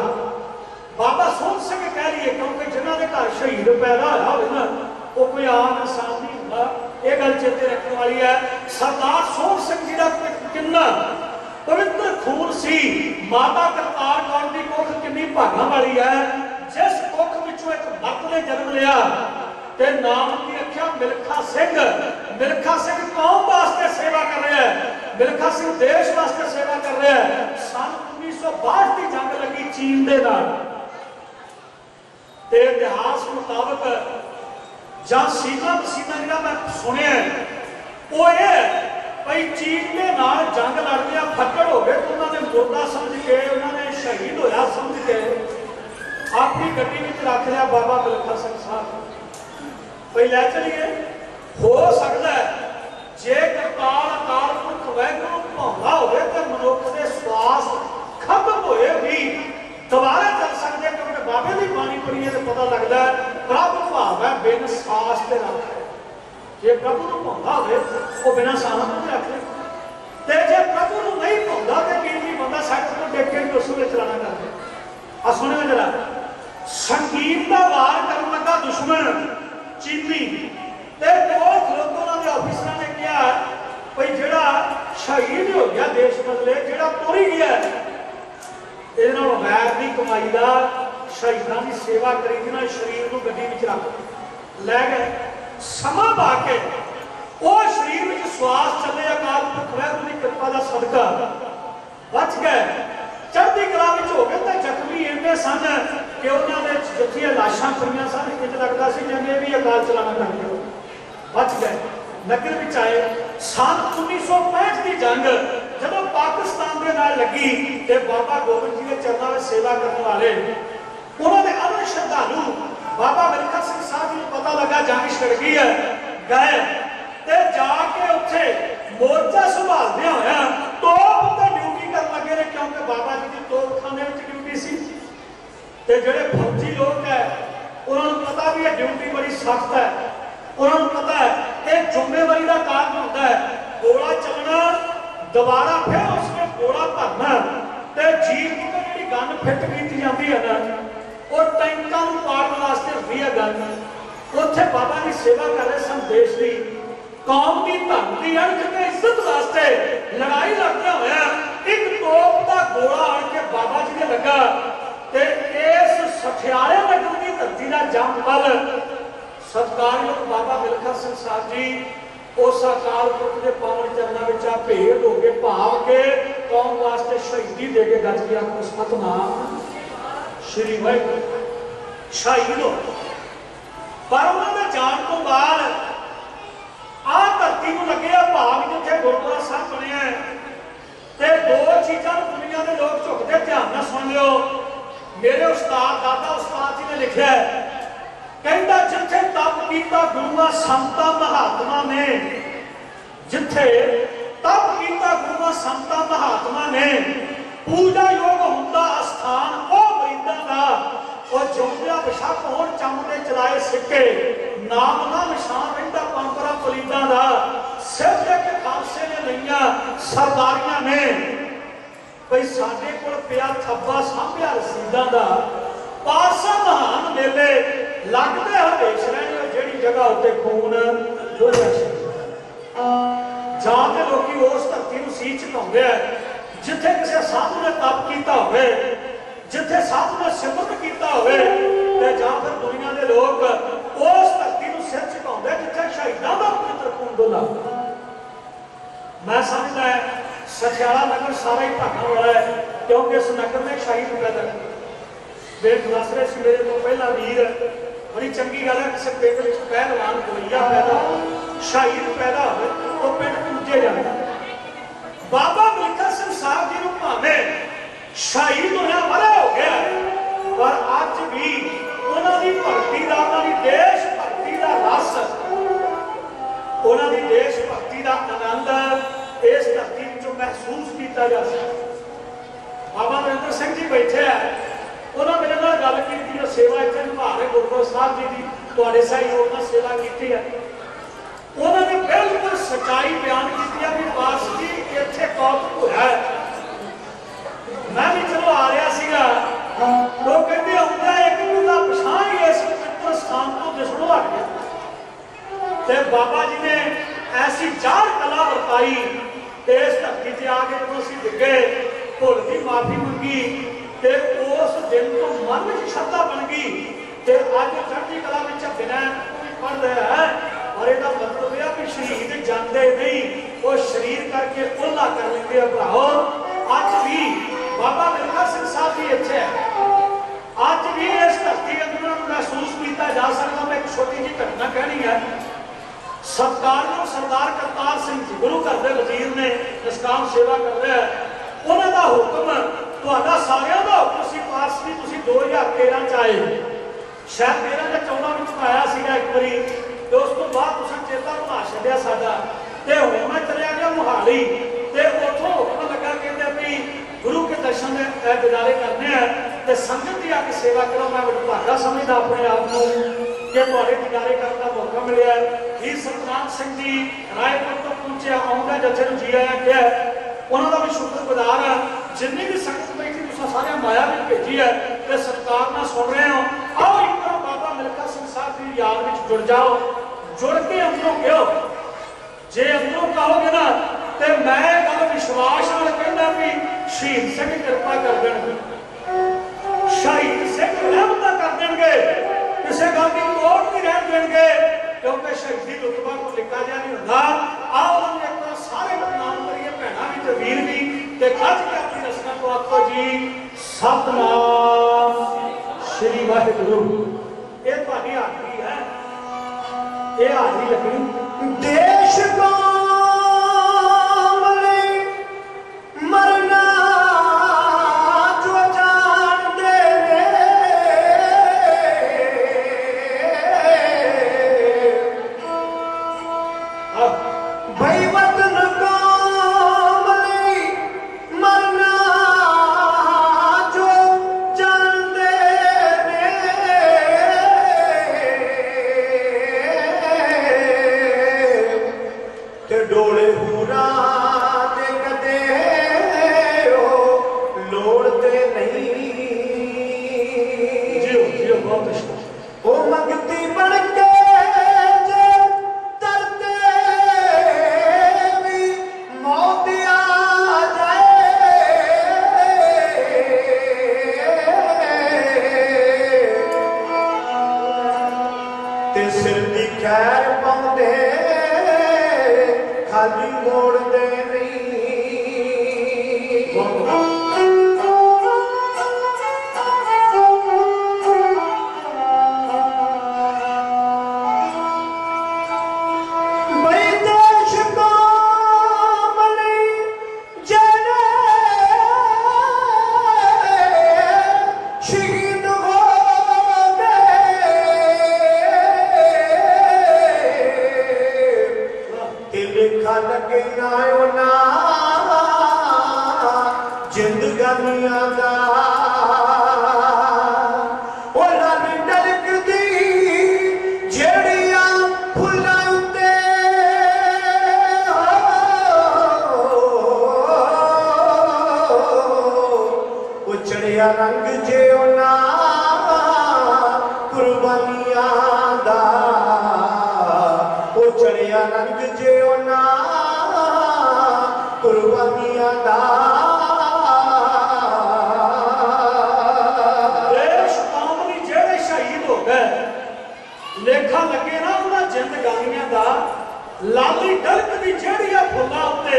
बाबा सोहन सिंह कह लीए, क्योंकि जिन्हों के घर शहीद पैदा होया हो ना वो कोई आम इंसान नहीं होंदा। ये गल चेते रखने वाली है। सरदार सोहन सिंह जी का कितना पवित्र खून सी, माता करतार कौर की कुख कितनी भागा वाली है। जिस कुख विचों एक मर्द ने जन्म लिया ते नाम की रखा मिल्खा सिंह। मिल्खा सिंह कौम वास्ते सेवा कर रहा है, मिल्खा सिंह देश वास्ते सेवा कर रहा है। सन 1962 की जंग लगी चीन दे नाल ते इतिहास मुताबिक जां सीधा बसीधा जिहड़ा मैं सुनिया वो ये भाई चीन के नाल जंग लड़दिया फट्टड़ हो गए तो उन्होंने मुर्दा समझ के उन्होंने शहीद होया समझ के अपनी गड्डी में रख लिया बाबा मिल्खा सिंह साहब भाई लै चलिए। हो सकता है जे करताल अकाल पुरख वाहिगुरू भाउंदा होवे ते मनुख दे श्वास खत्म होए भी दोबारा चल सकते क्योंकि बाबे की बाणी पढ़ीए तो पता लगता है प्रभु भाव है बिन सास ते रख जे प्रभु को भाउंदा होवे वो बिना सास तो रख ले ते जे प्रभु को नहीं भाउंदा ते कई बंदा सैट तो देख के उस वे चलाना करदे। आ सुनियो जरा संगीत का वार करन लगा दुश्मन चीनी ते दो खलोकों के ऑफिसर ने कहा भाई जेड़ा शहीद हो गया देश बदले जेड़ा तुरी गया ये वैर की कमाई का शहीदों की सेवा करी जिन्हें शरीर को गड्डी में रख लै गए समा पा के वो शरीर में श्वास चले अकाल पुरख वाहिगुरू की कृपा का सदका बच गए चढ़ती कला हो गए तो जख्मी इन्ने सन कि उन्होंने जिथे लाशा पड़िया सन इंज लगता सी जिवें भी अकाल चलाना करके बच गए। नगर में आए सन 1965 की जंग जब पाकिस्तान के नाल लगी तो बाबा गोबिंद जी के चरणों में सेवा करने वाले उन्होंने अमर श्रद्धालु बाबा मिल्खा सिंह साहब जी पता लगा जंग छिड़ गई है गए ते जाके उत्थे मोर्चा संभालदे होया तोप ते ड्यूटी कर लगे ने क्योंकि बाबा जी की तोपखाने में ड्यूटी सी ते जेड़े फौजी लोग है उन्होंने पता भी है ड्यूटी बड़ी सख्त है उन्होंने पता है एक जिम्मेवारी का काम होता है गोला चलना दोबारा फिर उसमें गोला भरना ते जीप को जी गन फिट की जाती है ना और टैंकों को पाड़ने वास्ते भी है गन उत्थे बाबा की सेवा कर रहे सन देश की कौम की धन की अणख ते इज्जत वास्ते लड़ाई लड़दे होया एक तोप का गोला आण के बाबा जी ने लगा ते इस सठियारे नगर की धरती का जंग पल सत्कारयोग बाबा मिल्खा सिंह साहब जी उस अकाल पुरख के पावन चरणों में भेद हो के भाव के कौम वास्ते शहीदी दे के गज गया सतनाम श्री वाहिगुरू शहीद हो पर उन्होंने जान तो बाद आ धरती को लगे भाग जिथे गुरुद्वारा साहब बने ते दो चीजा दुनिया के लोग झुकते ध्यान न सुन लो मेरे उस्ताद दादा उस्ताद जी ने लिखा है कहता जिथे तप कीता गुरुआ संता महात्मा ने जिथे तप कीता गुरुआ संता महात्मा ने पूजा योग हुंदा स्थान ओ मरीदा दा और जोंदिया बेशक होण चमदे चलाए सिक्के नाम ना निशान रहिंदा परंपरा फरीदा दा सिर ते खालसे ने लईयां सरदारियां ने भाई साडे कोल पिया थब्बा सांभिया रसीदां दा पासा महान मेले लगते हमेश रहने जेड़ी जगह उत्ते खून जाते लोग उस धरती को सी झुकाउंदे जिथे किसी साधु ने तप किया होवे जिथे साधु ने सिमरन किया होवे ते जां फिर दुनिया के लोग उस धरती को सिर झुकाउंदे जिथे शहीदां दा पवित्र खून डोला। मैं समझदा है सठियाला नगर सारा ही भागण वाला है क्योंकि इस नगर में शहीद पैदा बेगुनासरे से मेरे को पहला वीर बड़ी चंगी गल है किसी पिंड में पहलवान गोलिया पैदा शहीद पैदा हो तो पिंड पूजे जाता। बाबा मिल्खा सिंह साहब जी को भावे शहीद होना बड़ा हो गया पर अज भी उन्होंने भक्ति का उन्होंने देश भक्ति का रस उन्होंने देश भक्ति का आनंद इस धरती में महसूस किया जा सकता। बाबा नरेंद्र सिंह जी बैठे हैं उन्होंने मेरे नाल गल की जो सेवा इतने निभा रहे गुरुद्वारा साहब जी की थोड़े सहयोग में सेवा की है उन्होंने बिल्कुल सच्चाई बयान की भी पास जी इतने कौतुक होया मैं भी चलो आ रहा सीगा लोग कहते आउंदा एक बंदा पछाण ही इस पवित्र स्थान को दिसणों हट गया ते बाबा जी ने ऐसी जार कला बरताई इस धरती से आके जो असीं डिगे भुल की माफी मंगी ते उस दिन तो मन में श्रद्धा बन गई ते अज चढ़ती कला में बिना पढ़ रहा है और इसका मतलब यह कि शहीद जाते नहीं वो शरीर करके उल्ला कर लेंगे भराओ अज भी बाबा मिल्खा सिंह साहब जी इत्थे है ਕੀਤਾ ਜਾ ਸਕਦਾ। ਮੈਂ ਇੱਕ ਛੋਟੀ ਜਿਹੀ ਘਟਨਾ ਕਹਿਣੀ ਹੈ। ਸਤਿਕਾਰਯੋਗ ਸਰਦਾਰ ਕਰਤਾਰ ਸਿੰਘ ਜੀ ਗੁਰੂ ਘਰ ਦੇ ਵਜ਼ੀਰ ਨੇ, ਨਿਸ਼ਕਾਮ ਸੇਵਾ ਕਰ ਰਿਹਾ। ਉਹਨਾਂ ਦਾ ਹੁਕਮ, ਤੁਹਾਡਾ ਸਾਰਿਆਂ ਦਾ ਹੁਕਮ ਸੀ ਪਾਸ ਵੀ ਤੁਸੀਂ 2013 ਚ ਆਏ, ਸ਼ਾਇਦ 13 ਜਾਂ 14 ਵਿੱਚ ਆਇਆ ਸੀਗਾ ਇੱਕ ਵਾਰੀ, ਤੇ ਉਸ ਤੋਂ ਬਾਅਦ ਤੁਸੀਂ ਚੇਤਾ ਭੁਲਾ ਛੱਡਿਆ ਸਾਡਾ। ਤੇ ਹੁਣ ਮੈਂ ਚਲਿਆ ਗਿਆ ਮੁਹਾਲੀ, ਤੇ ਉੱਥੋਂ ਹੁਕਮ ਲੱਗਾ, ਕਹਿੰਦੇ ਵੀ ਗੁਰੂ ਕੇ ਦਰਸ਼ਨ ਦੇ ਗੁਜ਼ਾਰੇ ਕਰਨੇ ਆ ਤੇ ਸੰਗਤ ਦੀ ਆ ਕੇ ਸੇਵਾ ਕਰੋ। ਮੈਂ ਭਾਗਾ ਸਮਝਦਾ ਆਪਣੇ ਆਪ ਨੂੰ ਕਿ ਤੁਹਾਡੇ ਗੁਜ਼ਾਰੇ ਕਰਨ ਦਾ ਮੌਕਾ ਮਿਲਿਆ। ਹੀ ਸਤਨਾਮ ਸਿੰਘ ਜੀ ਰਾਏਪੁਰ ਤੋਂ ਪਹੁੰਚਿਆ, ਆਉਂਦਾ ਜੱਥੇ ਨੂੰ ਜੀ ਆਇਆ ਕਿਹਾ। ਉਹਨਾਂ ਦਾ ਵੀ ਸ਼ੁਕਰਗੁਜ਼ਾਰ ਹਾਂ। ਜਿੰਨੀ ਵੀ ਸੰਗਤ ਬੈਠੀ ਤੁਸੀਂ ਸਾਰਿਆਂ ਮਾਇਆ ਵੀ ਭੇਜੀ ਹੈ ਤੇ ਸਤਿਕਾਰ ਨਾਲ ਸੁਣ ਰਹੇ ਹੋ। ਆਓ ਇੱਕ ਵਾਰ ਬਾਬਾ ਮਿਲਖਾ ਸਿੰਘ ਸਾਹਿਬ ਦੀ ਯਾਦ ਵਿੱਚ ਜੁੜ ਜਾਓ, ਜੁੜ ਕੇ ਅੰਦਰੋਂ ਕਹੋ। ਜੇ ਅੰਦਰੋਂ ਕਹੋਗੇ ਨਾ ਤੇ ਮੈਂ ਗੱਲ ਵਿਸ਼ਵਾਸ ਨਾਲ ਕਹਿੰਦਾ ਵੀ ਸ਼ਹੀਦ ਸਿੰਘ ਕਿਰਪਾ ਕਰ ਦੇਣਗੇ, ਸ਼ਹੀਦ ਸਿੰਘ ਰਹਿਮਤਾਂ ਕਰ ਦੇਣਗੇ, ਕਿਸੇ ਗੱਲ ਦੀ ਲੋੜ ਨਹੀਂ ਰਹਿਣ ਦੇਣਗੇ, ਕਿਉਂਕਿ ਸ਼ਹੀਦੀ ਰੁਤਬਾ ਨੂੰ ਲਿਖਾ ਜਾ ਨਹੀਂ ਹੁੰਦਾ। ਆਓ ਉਹਨਾਂ ਨੂੰ ਇੱਕ ਵਾਰ ਸਾਰੇ ਬਦਨਾਮ ਕਰੀਏ, ਭੈਣਾਂ ਵੀ ਤੇ ਵੀਰ ਵੀ, ਤੇ ਖੱਜ ਕੇ ਆਪਣੀ ਰਸਨਾ ਤੋਂ ਆਖੋ ਜੀ ਸਤਿਨਾਮ ਸ੍ਰੀ ਵਾਹਿਗੁਰੂ। ਇਹ ਤੁਹਾਡੀ ਹਾਜ਼ਰੀ ਹੈ, ਇਹ ਹਾਜ਼ਰੀ ਲੱਗਣੀ। ਦੇਸ਼ ਕੌਮ ਲਈ ਮਰਨਾ ਜੋ ਜਾਣਦੇ ਨੇ, ਭਈ ਵਤਨ ਕੌਮ ਲਈ ਮਰਨਾ ਜੋ ਜਾਣਦੇ ਨੇ, ਤੇ ਡੋਲੇ ਪੂਰਾ ਦੇ ਕਦੇ ਉਹ ਲੋੜਦੇ ਨਹੀਂ। ਜਿਉ ਜਿਉ ਬਹੁਤ ਅੱਛਾ। ਉਹ ਮੰਗਤੀ ਬਣ ਕੇ ਜੇ ਤਰਦੇ ਵੀ ਮੌਤ ਆ ਜਾਏ, ਤੇ ਸਿਰ ਦੀ ਖੈਰ ਪਾਉਂਦੇ ਖਾਲੀ ਮੋੜਦੇ ਨਹੀਂ। ਬਈ ਦੇਸ਼ ਕੌਮ ਲਈ ਜਿਹੜੇ ਸ਼ਹੀਦ ਹੋ ਗਏ, ਤੇ ਲਿਖਾ ਲੱਗੇ ਨਾ ਉਹਨਾਂ ਜ਼ਿੰਦਗਾਨੀਆਂ ਦਾ। ਉਹ ਲਾਲੀ ਡਲਕਦੀ ਜਿਹੜੀਆਂ ਫੁੱਲਾਂ ਉੱਤੇ, ਉਹ ਚੜਿਆ ਰੰਗ ਜੇ ਉਹਨਾਂ ਕੁਰਬਾਨੀਆਂ ਦਾ। ਉਹ ਚੜਿਆ ਰੰਗ ਜੇ ਉਹਨਾਂ ਕੁਰਬਾਨੀਆਂ ਦਾ। ਦੇਸ਼ ਕੌਮ ਲਈ ਜਿਹੜੇ ਸ਼ਹੀਦ ਹੋ ਗਏ, ਲੇਖਾ ਲੱਗੇ ਨਾ ਉਹਨਾਂ ਜ਼ਿੰਦਗਾਨੀਆਂ ਦਾ। ਲਾਲੀ ਡਲਕ ਦੀ ਜਿਹੜੀ ਆ ਫੁੱਲਾਂ ਉੱਤੇ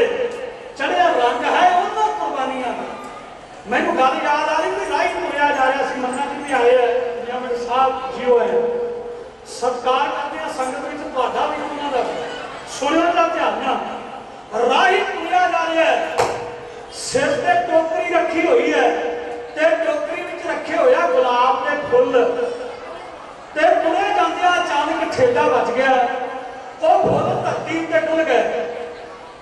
ਚੜਿਆ ਰੰਗ ਹੈ ਉਹਨਾਂ ਕੁਰਬਾਨੀਆਂ ਦਾ। ਮੈਨੂੰ ਗੱਲ ਯਾਦ ਆ ਰਹੀ ਕਿ ਰਾਹੀ ਤੁਰਿਆ ਜਾ ਰਿਹਾ ਸੀ, ਮੰਨਾ ਜੀ ਵੀ ਆਏ ਹੈ, ਮੇਰੇ ਸਾਹਿਬ ਜੀਓ ਹੈ, ਸਤਿਕਾਰ ਕਰਦੇ ਆ ਸੰਗਤ ਵਿੱਚ, ਤੁਹਾਡਾ ਵੀ ਉਹਨਾਂ ਦਾ ਸੁਣਿਓ ਦਾ ਧਿਆਨ ਨਾਲ। ਰਾਹੀ ਤੁਰਿਆ ਜਾ ਰਿਹਾ ਹੈ, ਸਿਰ ਤੇ ਟੋਕਰੀ ਰੱਖੀ ਹੋਈ ਹੈ, ਤੇ ਟੋਕਰੀ ਵਿੱਚ ਰੱਖੇ ਹੋਇਆ ਗੁਲਾਬ ਦੇ ਫੁੱਲ, ਤੇ ਤੁਰੇ ਜਾਂਦਿਆਂ ਅਚਾਨਕ ਠੇਡਾ ਵੱਜ ਗਿਆ, ਉਹ ਫੁੱਲ ਧਰਤੀ ਤੇ ਡੁੱਲ ਗਏ,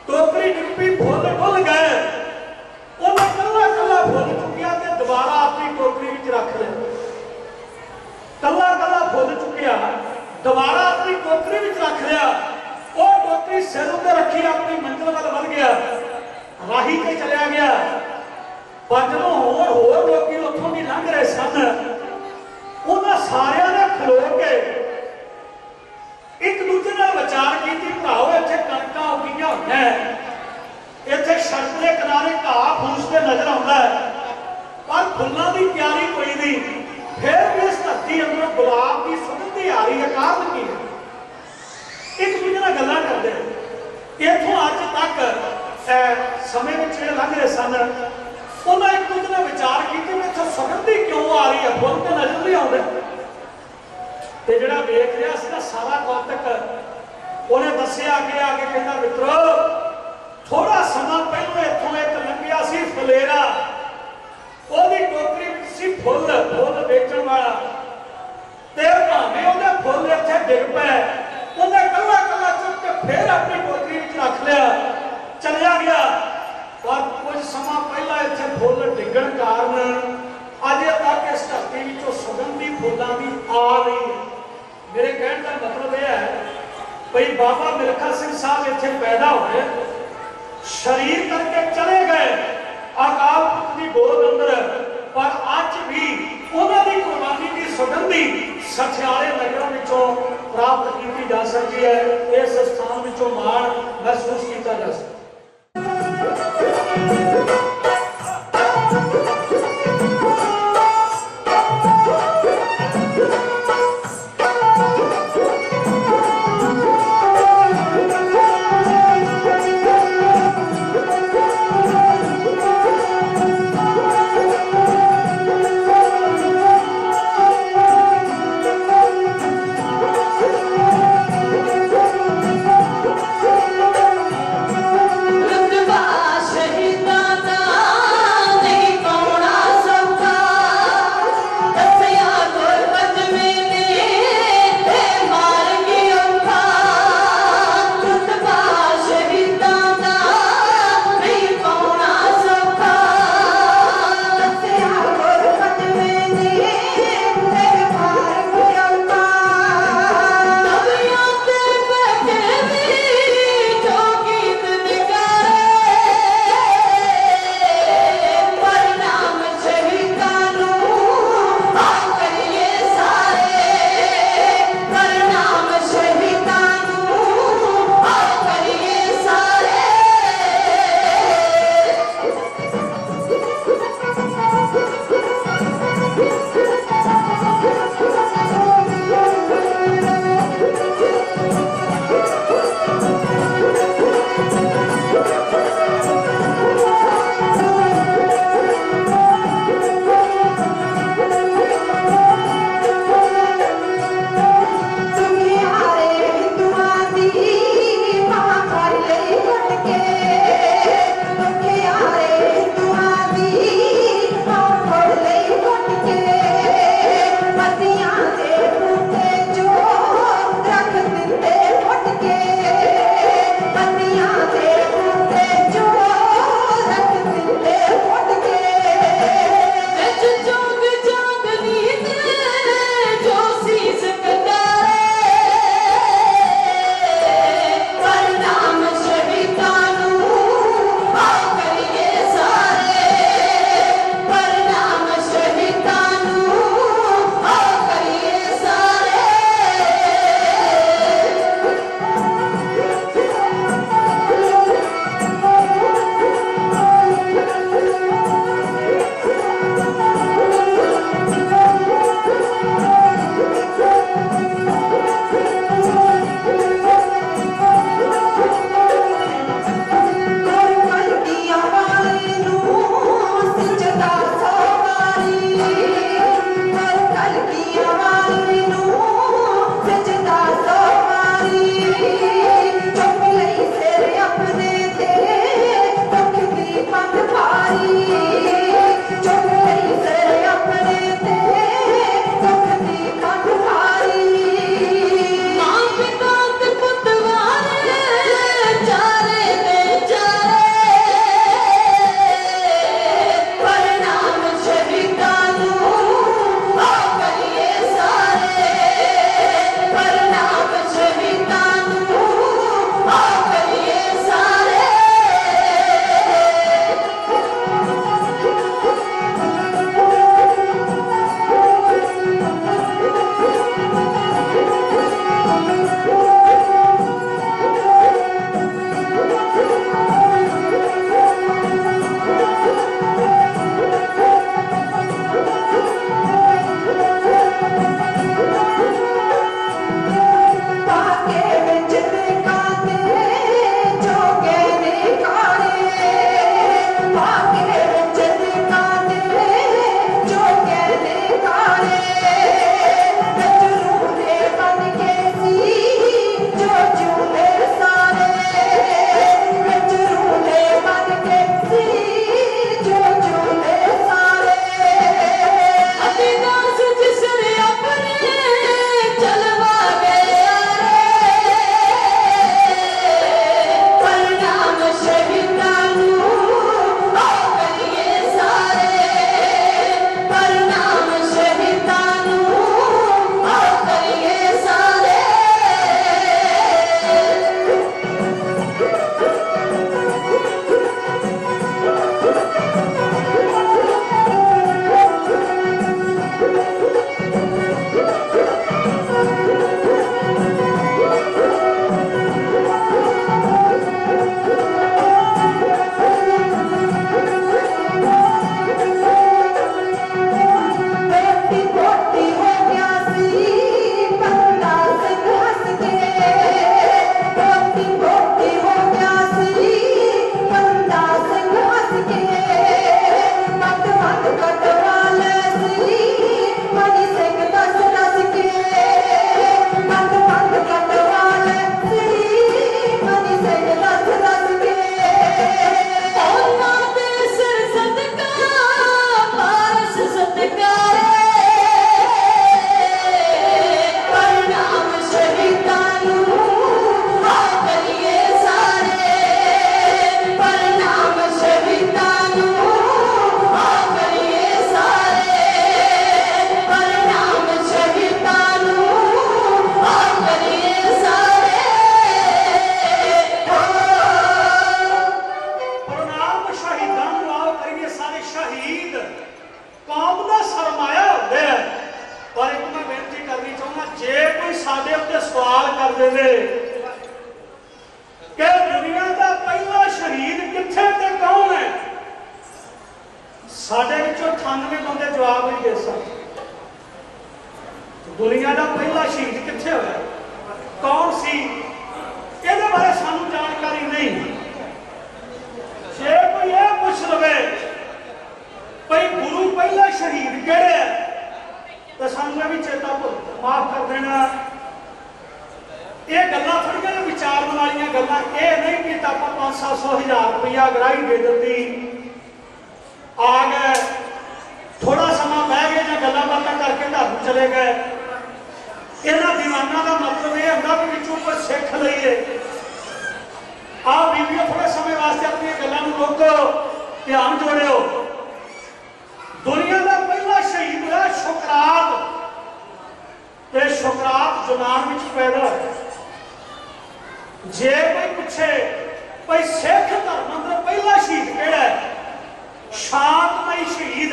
ਟੋਕਰੀ ਡਿੱਪੀ, ਫੁੱਲ ਡੁੱਲ ਗਏ। ਉਹਨੇ ਕੱਲਾ ਕੱਲਾ ਫੁੱਲ ਚੁੱਕਿਆ ਤੇ ਦੁਬਾਰਾ ਆਪਣੀ ਟੋਕਰੀ ਵਿੱਚ ਰੱਖ ਲਿਆ। ਕੱਲਾ ਕੱਲਾ ਫੁੱਲ ਚੁੱਕਿਆ, ਦੁਬਾਰਾ ਆਪਣੀ ਟੋਕਰੀ ਵਿੱਚ ਰੱਖ ਲਿਆ। ਉਹ ਟੋਕਰੀ ਸਿਰ ਉੱਤੇ ਰੱਖੀ, ਆਪਣੀ ਮੰਜ਼ਿਲ ਵੱਲ ਵੱਧ ਗਿਆ, ਰਾਹੀ ਤੇ ਚਲਿਆ ਗਿਆ। ਪਰ ਜਦੋਂ ਹੋਰ ਲੋਕੀ ਉੱਥੋਂ ਦੀ ਲੰਘ ਰਹੇ ਸਨ, ਉਹਨਾਂ ਸਾਰਿਆਂ ਨੇ ਖਲੋ ਕੇ ਇੱਕ ਦੂਜੇ ਨਾਲ ਵਿਚਾਰ ਕੀਤੀ, ਭਰਾਓ ਇੱਥੇ ਕਣਕਾਂ ਉੱਗੀਆਂ ਹੋਈਆਂ, ਇੱਥੇ ਸੜਕ ਦੇ ਕਿਨਾਰੇ ਘਾਹ ਫੂਸ ਤੇ ਨਜ਼ਰ ਆਉਂਦਾ ਹੈ, ਪਰ ਫੁੱਲਾਂ ਦੀ ਕਿਆਰੀ ਕੋਈ ਨਹੀਂ। ਫਿਰ ਵੀ ਇਸ ਧਰਤੀ ਅੰਦਰੋਂ ਗੁਲਾਬ ਦੀ ਸੁਗੰਧੀ ਆ ਰਹੀ ਹੈ, ਕਾਰਨ ਕੀ ਹੈ? ਇੱਕ ਦੂਜੇ ਨਾਲ ਗੱਲਾਂ ਕਰਦੇ। ਇੱਥੋਂ ਅੱਜ ਤੱਕ ਸਮੇਂ ਵਿੱਚ ਜਿਹੜੇ ਲੰਘ ਰਹੇ ਸਨ, ਉਹਨਾਂ ਇੱਕ ਦੂਜੇ ਨਾਲ ਵਿਚਾਰ ਕੀਤੇ ਵੀ ਇੱਥੇ ਸੁਗੰਧੀ ਕਿਉਂ ਆ ਰਹੀ ਹੈ, ਫੁੱਲ ਤੇ ਨਜ਼ਰ ਨਹੀਂ ਆਉਂਦੇ। ਤੇ ਜਿਹੜਾ ਵੇਖ ਰਿਹਾ ਸੀ ਨਾ ਸਾਰਾ ਕੌਤਕ ਉਹਨੇ ਦੱਸਿਆ ਅੱਗੇ ਆ ਕੇ ਕਹਿੰਦਾ ਮਿੱਤਰੋ ਥੋੜਾ ਸਮਾਂ ਪਹਿਲਾਂ ਇੱਥੋਂ ਇੱਕ ਲੰਘਿਆ ਸੀ ਫਲੇਰਾ ਉਹਦੀ ਟੋਕਰੀ ਵਿੱਚ ਸੀ ਫੁੱਲ ਵੇਚਣ ਵਾਲਾ ਤੇ ਭਾਵੇਂ ਉਹਦੇ ਫੁੱਲ ਇੱਥੇ ਡਿੱਗ ਪਏ ਉਹਨੇ ਕੱਲਾ ਚੁੱਕ ਕੇ ਫੇਰ ਆਪਣੀ ਟੋਕਰੀ ਵਿੱਚ ਰੱਖ ਲਿਆ ਚਲਿਆ ਗਿਆ ਪਰ ਕੁਝ ਸਮਾਂ ਪਹਿਲਾਂ ਇੱਥੇ ਫੁੱਲ ਡਿੱਗਣ ਕਾਰਨ ਅਜੇ ਤੱਕ ਇਸ ਧਰਤੀ ਵਿੱਚੋਂ ਸੁਗੰਧੀ ਫੁੱਲਾਂ ਦੀ ਆ ਰਹੀ ਹੈ। ਮੇਰੇ ਕਹਿਣ ਦਾ ਮਤਲਬ ਇਹ ਹੈ ਭਈ ਬਾਬਾ ਮਿਲਖਾ ਸਿੰਘ ਸਾਹਿਬ ਇੱਥੇ ਪੈਦਾ ਹੋਏ शरीर करके चले गए अकाल पुरख की गोद अंदर पर अज भी उन्होंने कुर्बानी की सुगंधी सठियाले नगरों विचों प्राप्त की जा सकती है। इस स्थान विचों मान महसूस किया जा सकता कौम का सरमाया होता है। पर एक मैं बेनती करनी चाहूँगा, जे कोई साडे उत्ते सवाल कर दे कि दुनिया का पहला शहीद कित्थे ते कौन है, साडे विचों 98 बंदे जवाब नहीं दे सकते। दुनिया का पहला शहीद कित्थे होया, कौन सी, इहदे बारे सानू जानकारी नहीं। जे कोई यह पूछ लवे भाई गुरु पहला शहीद किहड़े है, तो सानू भी चेता भुल, माफ कर देना। ये गल्लां थोड़ियां ने विचारन वालियां गल्लां, ये नहीं कि आप 500-700 रुपया गराही दे दी आ गए, थोड़ा समा बह गए या गल्लां बातां करके घर में चले गए। इन्हां दीवाना का मतलब यह होंदा कि विचों कोई सिख लईए। आ बीबियों थोड़े समय वास्ते अपनी गल्लां नूं रोको, ध्यान जोड़ियो। दुनिया का पहला शहीद होया शुकरात, ते शुकरात जुनान विच पैदा होया। जे कोई पूछे भाई सिख धर्म अंदर पहला शहीद किहड़ा है, शांतमई शहीद,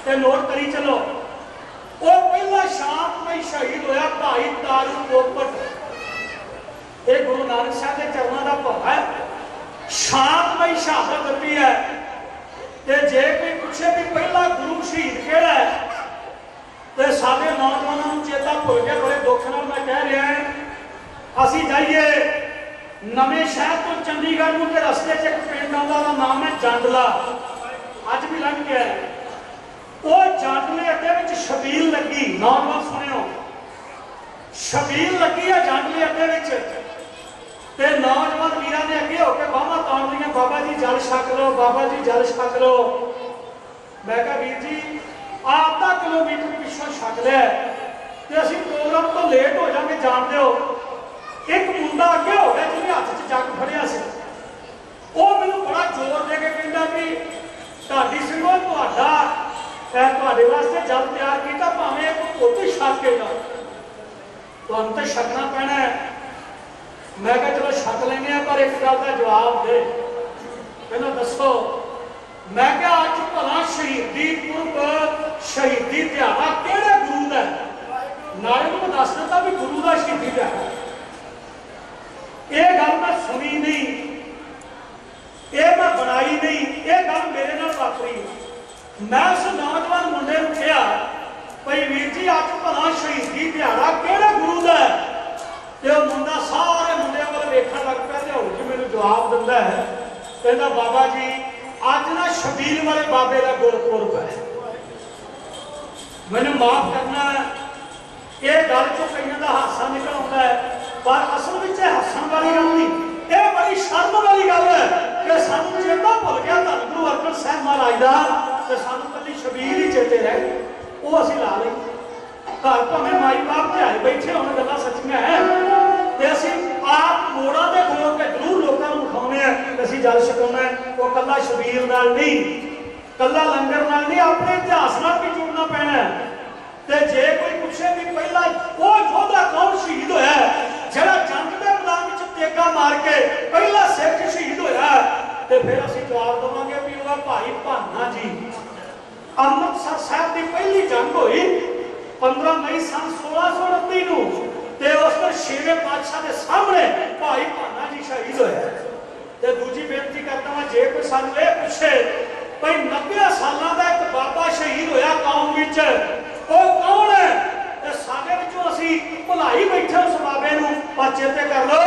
ते नोट करी चलो, वो पहला शांतमई शहीद होया भाई तारू पोपट। ये गुरु नानक साहब के चरणों का भाव है, शांतमई शहादत दी है। ते जे कोई पूछे भी पहला गुरु शहीद किहड़ा है, तो साडे नौजवानों को चेता भुल गया। बड़े दुख नाल मैं कह रहा है, असीं जाइए नवे शहर तो चंडीगढ़ में, रस्ते च एक पिंड आउंदा, दा नाम है जंडला, अज भी लंघ गया। वो जंडले अड्डे विच छबील लगी, नौजवान सुनियो, छबील लगी है जंडले अड्डे विच। ते नौजवान वीरां ने अगे होकर बाहां ताण लईआं, बाबा जी जल छक लो, बाबा जी जल छक लो। मैं कहा वीर जी आधा किलोमीटर पिछों छक लिया ते असीं प्रोग्राम तो लेट हो जाएंगे, जान दो। एक मुंडा अगे हो गया जिन्हें हाथ च जग फड़िया सी, वो मैनूं बड़ा जोर दे के कहंदा भी ढाडी सिंघो तुहाडे वास्ते जल तैयार किया, भावें एक पोती छक के जाओ, तुहानूं तो छकना पैना है। मैं कहा चलो छक लेंगे, पर एक गल का जवाब दे, कहना दसो। मैं क्या अज भला शहीदी पुरब, शहीदी दिहाड़ा किहड़े गुरु दा, नाले मैं दस दिता भी गुरु का शहीदी दिहाड़ा। यह गल मैं सुनी नहीं, यह मैं बनाई नहीं, यह गल मेरे नाल वापरी। मैं उस नौजवान मुंडे नूं कहा भाई वीर जी अज भला शहीदी दिहाड़ा किहड़े गुरु दा, ते मुंडा सारे मुंडे वाल वेखण लग पिया, ते हुण मैनूं जवाब दिंदा है, कहंदा बाबा जी अज ना शबील वाले बाबे का गुरपुरब है। मैनूं माफ करना, यह गल चों कईयां दा हासा निकल आउंदा है, पर असल में हसन वाली गल नहीं, यह बड़ी शर्म वाली गल है कि सानूं चेता भुल गया धन गुरु अर्जन साहब महाराज का, ते सानूं कदी शबील ही चेते रह गई, वो असीं ला लई। घर भावें माई बाप ध्याए बैठे होण, गल्लां सच्चियां है, ते असीं आप मोड़ा दे खलो के जरूर लोकां नूं विखाउने आ कि असीं जल छकाउणा है। वो कल्ला शबील नाल नहीं, कल्ला लंगर नाल नहीं, अपने इतिहास नाल भी जुड़ना पैना है। ते जे कोई पूछे भी पहला वो योद्धा कौन शहीद होया, जिहड़ा जंग दे मैदान विच तेगा मार के पहला सिख शहीद होया, ते फिर असीं जवाब देवांगे भी वो भाई भाना जी। अमृतसर साहब की पहली जंग हुई 15 मई सन 1629 नूं, ते उस पर छेवें पातशाह के सामने भाई भाना जी शहीद होया। ते दूजी बेनती करता वां, जे कोई सानूं ये पूछे भाई 90 सालां दा एक बाबा शहीद होया कौम विच, वो कौन है, ते साडे विचों असीं भुलाई बैठे उस बाबे नूं, पर चेते कर लो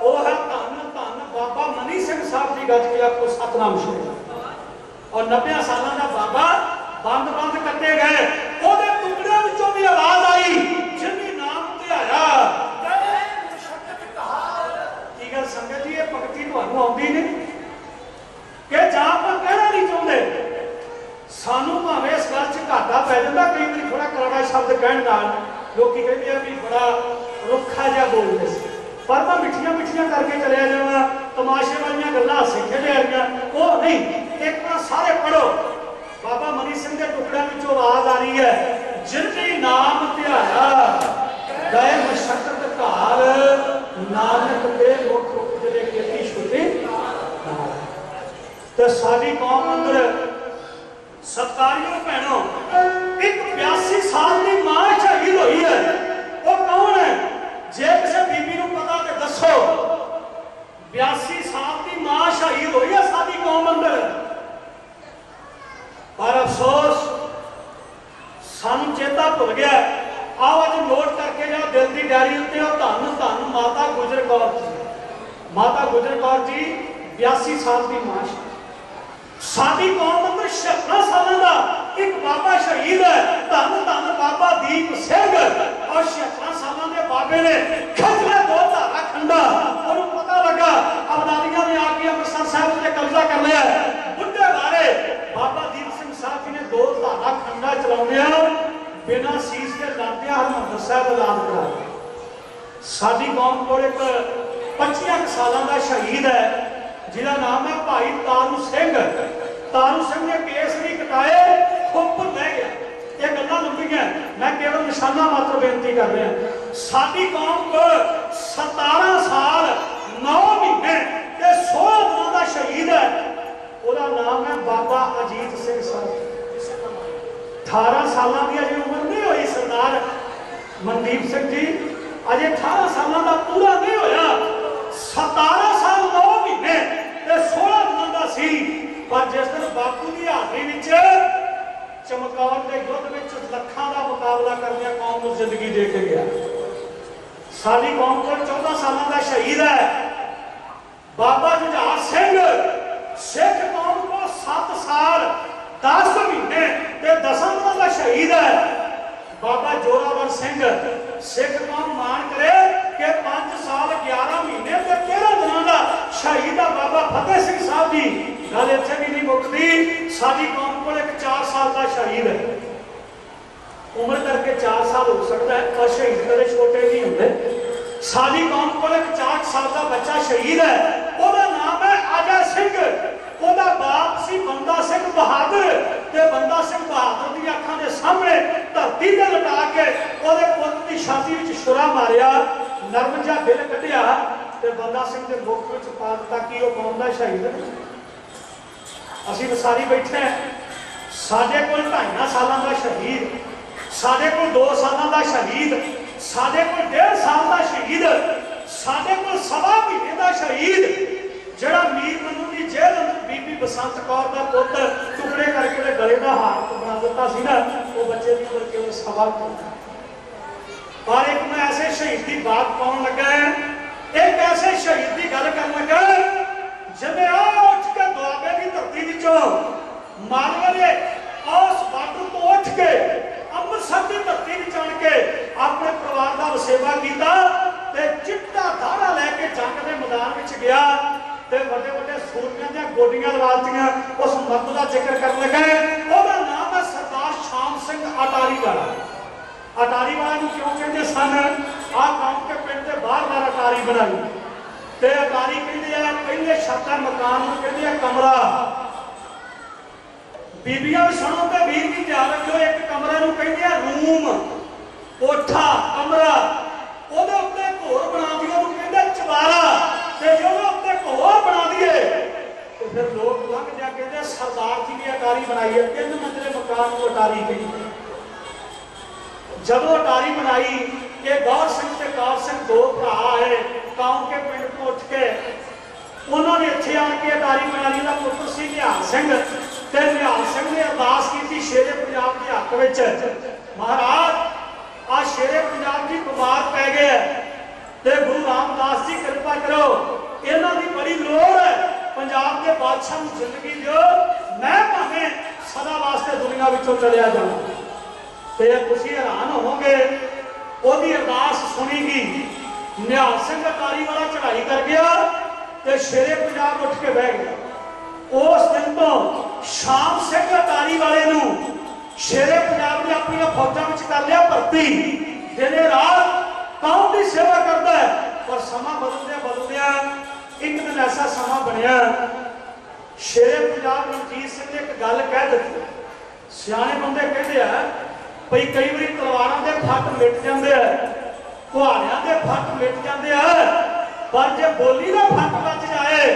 वो है धन धन बाबा मनी सिंह साहब जी। गज के आखो सतनाम श्री। और 90 सालां दा बाबा बंद बंद कट्टे गए, ਉਹਦੇ ਟੁਕੜਿਆਂ ਵਿੱਚੋਂ ਵੀ ਆਵਾਜ਼ ਆਈ, ਜਿਨ੍ਹਾਂ ਨਾਮ ਧਿਆਇਆ ਕੀ ਗੱਲ ਸੰਗਤ ਜੀ, ਇਹ ਭਗਤੀ ਤੁਹਾਨੂੰ ਆਉਂਦੀ ਨਹੀਂ ਕਿ ਜਾਂ ਆਪਾਂ ਕਹਿਣਾ ਨਹੀਂ ਚਾਹੁੰਦੇ, ਸਾਨੂੰ ਭਾਵੇਂ ਇਸ ਗੱਲ 'ਚ ਘਾਟਾ ਪੈ ਜਾਂਦਾ, ਕਈ ਵਾਰੀ ਥੋੜਾ ਕਰਾੜਾ ਸ਼ਬਦ ਕਹਿਣ ਨਾਲ ਲੋਕੀ ਕਹਿੰਦੇ ਆ ਵੀ ਬੜਾ ਰੁੱਖਾ ਜਿਹਾ ਬੋਲਦੇ ਸੀ, ਪਰ ਮੈਂ ਮਿੱਠੀਆਂ ਮਿੱਠੀਆਂ ਕਰਕੇ ਚਲਿਆ ਜਾਵਾਂ, ਤਮਾਸ਼ੇ ਵਾਲੀਆਂ ਗੱਲਾਂ ਹਾਸੇ ਖੇਡੇ ਵਾਲੀਆਂ ਉਹ ਨਹੀਂ। ਇੱਕ ਵਾਰ ਸਾਰੇ ਪੜੋ, बाबा मनी सिंह के टुकड़े में आवाज आ रही है, जिन्नी नाम ध्याया गए मशक्कत काल, नानक दे मुख उपजले खेती छुटी। तो साडी कौम अंदर सत्कारयोग भैनों, एक 82 साल की मां शहीद हुई है। वो कौन है? जे किसी बीबी को पता तो दसो। 82 साल की मां शहीद हुई है साडी कौम अंदर। पर अफसोस सानू चेता भुल गया। आओ अज नोट करके जाओ दिल की डायरी उत्ते धन धन माता गुजर कौर जी। माता गुजर कौर जी 82 साल की मां साडी कौम अंदर 76 सालों का एक बाबा शहीद है। धन धन बाबा दीप सिंह और 76 सालों के बाबे ने खजले 2 धारा खंडा। और पता लगा अबदालियां ने आके अमृतसर साहब से कब्जा कर लिया। बुढ़े बारे बाबा दीप सिंह साहब जी ने 2 धारा खंडा चलाउंदिया बिना सीस के लड़दिया हरमंदिर साहब ऐलान करा। साडी कौम को एक 25 सालों का शहीद है जिसका नाम है भाई तारू सिंह। तारू सिंह ने केस नहीं कटाए, खुप रह गया। ये गल्लां लंबियां, मैं केवल निशाना मात्र बेनती कर रहा। साडी कौम को 17 साल 9 महीने ते 16 दिनों का शहीद है। उसका नाम है बाबा अजीत सिंह साहब। 18 साल की अजे उम्र नहीं हुई सरदार मनदीप सिंह जी, अजे 18 साल का पूरा नहीं होया। 17 साल 9 महीने ते 16 दिनों का सी। पर जिस दिन बापू की हाजरी में चमकौर के युद्ध में लखा का मुकाबला करने कौम को जिंदगी दे के गया। साडी कौम को 14 साल का शहीद है बाबा जुझार सिंह। सिख कौम को 7 साल 10 महीने ते 10 दिनों का शहीद है बाबा जोरावर सिंह। सिख कौम मान करे कि 5 साल 11 महीने ते 13 दिनों का शहीद है बाबा फतेह सिंह साहब जी। गल इत्थे भी नहीं मुकती। साडी कौम को एक 4 साल का शहीद है। उम्र करके 4 साल हो सकता है पर शहीद कदे छोटे नहीं होंगे। साडी कौम को एक 4 साल का बच्चा शहीद है। उसका नाम है अजय सिंह। ਉਹਦਾ ਬਾਪ ਸੀ ਬੰਦਾ ਸਿੰਘ ਬਹਾਦਰ ਤੇ ਬੰਦਾ ਸਿੰਘ ਬਹਾਦਰ ਦੀ ਅੱਖਾਂ ਦੇ ਸਾਹਮਣੇ ਧਰਤੀ ਤੇ ਲਟਾ ਕੇ ਉਹਦੇ ਪੁੱਤ ਦੀ ਛਾਤੀ ਵਿੱਚ ਛੁਰਾ ਮਾਰਿਆ, ਨਰਮ ਜਿਹਾ ਦਿਲ ਕੱਢਿਆ ਤੇ ਬੰਦਾ ਸਿੰਘ ਦੇ ਮੁਖ ਵਿੱਚ ਪਾ ਦਿੱਤਾ ਕਿ ਉਹ ਕੌਮ ਦਾ ਸ਼ਹੀਦ ਹੈ। ਅਸੀਂ ਵਸਾਰੀ ਬੈਠੇ ਸਾਡੇ ਕੋਲ 2.5 ਸਾਲਾਂ ਦਾ ਸ਼ਹੀਦ, ਸਾਡੇ ਕੋਲ 2 ਸਾਲਾਂ ਦਾ ਸ਼ਹੀਦ, ਸਾਡੇ ਕੋਲ 1.5 ਸਾਲ ਦਾ ਸ਼ਹੀਦ, ਸਾਡੇ ਕੋਲ 1.25 ਮਹੀਨੇ ਦਾ ਸ਼ਹੀਦ ਜਿਹੜਾ ਮੀਰ ਮਨੂ ਦੀ ਜੇਲ੍ਹ ਅੰਦਰ ਬੀਬੀ ਬਸੰਤ ਕੌਰ ਦਾ ਪੁੱਤ ਟੁਕੜੇ ਕਰਕੇ ਤੇ ਗਲੇ ਦਾ ਹਾਰ ਬਣਾ ਦਿੱਤਾ ਸੀ ਨਾ, ਉਹ ਬੱਚੇ ਦੀ ਉਮਰ केवल 1.25। पर एक मैं ऐसे शहीद की बात पाउन लगा है, एक ऐसे शहीद की गल कर लगा जिन्हें उठ के दुआबे की धरती विचों मालवे ने उस बार्डर तो उठ के अमृतसर की धरती विच आण के अपने परिवार का वसेवा किया ते चिट्टा धारा लैके जंग के मैदान विच गया ते वड्डे वड्डे सूरमियां दी गोडियां लवातियां। उस मर्द का जिक्र कर लगा उसका नाम है सरदार शाम सिंह अटारी वाला। अटारी वाला क्यों कहते सन? आ गांव के पिंड के बाहर बार अटारी बनाई ते अटारी कहते हैं पहले छत्ता मकान को कहते हैं कमरा। बीबियां सुनो ते वीर भी ध्यान रखो, एक कमरे को कहते हैं रूम, कोठा, कमरा। ਉਹਦੇ ਉੱਤੇ ਘੋਰ ਬਣਾ ਦਿਓ ਉਹਨੂੰ ਕਹਿੰਦੇ ਚਵਾਰਾ ਤੇ ਜਦੋਂ ਉੱਤੇ ਘੋਰ ਬਣਾ ਦਈਏ ਤੇ ਫਿਰ ਲੋਕ ਲੰਘ ਜਾ ਕਹਿੰਦੇ ਸਰਦਾਰ ਜੀ ਨੇ ਅਟਾਰੀ ਬਣਾਈ ਹੈ। 3 ਮੰਜ਼ਲੇ ਮਕਾਨ ਨੂੰ ਅਟਾਰੀ ਕਹਿੰਦੇ। ਜਦੋਂ ਅਟਾਰੀ ਬਣਾਈ ਇਹ ਗੌਰ ਸਿੰਘ ਤੇ ਕਾਰ ਸਿੰਘ 2 ਭਰਾ ਆਏ ਕਾਉਂ ਕੇ ਪਿੰਡ ਤੋਂ ਉੱਠ ਕੇ ਉਹਨਾਂ ਨੇ ਇੱਥੇ ਆਣ ਕੇ ਅਟਾਰੀ ਬਣਾ ਲਈ। ਦਾ ਪੁੱਤਰ ਸੀ ਨਿਹਾਲ ਸਿੰਘ ਤੇ ਨਿਹਾਲ ਸਿੰਘ ਨੇ ਅਰਦਾਸ ਕੀਤੀ ਸ਼ੇਰੇ ਪੰਜਾਬ ਦੇ ਹੱਕ ਵਿੱਚ, ਮਹਾਰਾਜ आ शेरे पंजाब जी बीमार पै गए ते गुरु रामदास जी कृपा करो, इन्हां दी बड़ी लोड़ है, पंजाब के बादशाह नूं जिंदगी दिओ, मैं भावें सदा वास्ते दुनिया विचों चलिया जावां। ते तुसीं हैरान होवोगे ओहदी अरदास सुनी गई। निहाल सिंह अटारी वाला चढ़ाई कर गया ते शेरे पंजाब उठ के बह गया। उस दिन तो शाम सिंह अटारी वाले नूं शेरे पंजाब ने अपनी फौजा में कर लिया भर्ती। दिन रात कौम की सेवा करता है। पर समा बदलदे एक दिन ऐसा समा बनया शेरे पंजाब रणजीत सिंह ने एक गल कह दी। सियाने बंदे कहते हैं भाई कई बार तलवारों के फट मिट जाते हैं, कुहाड़ियां के फट मिट जाते हैं, पर जो बोली का फट बच जाए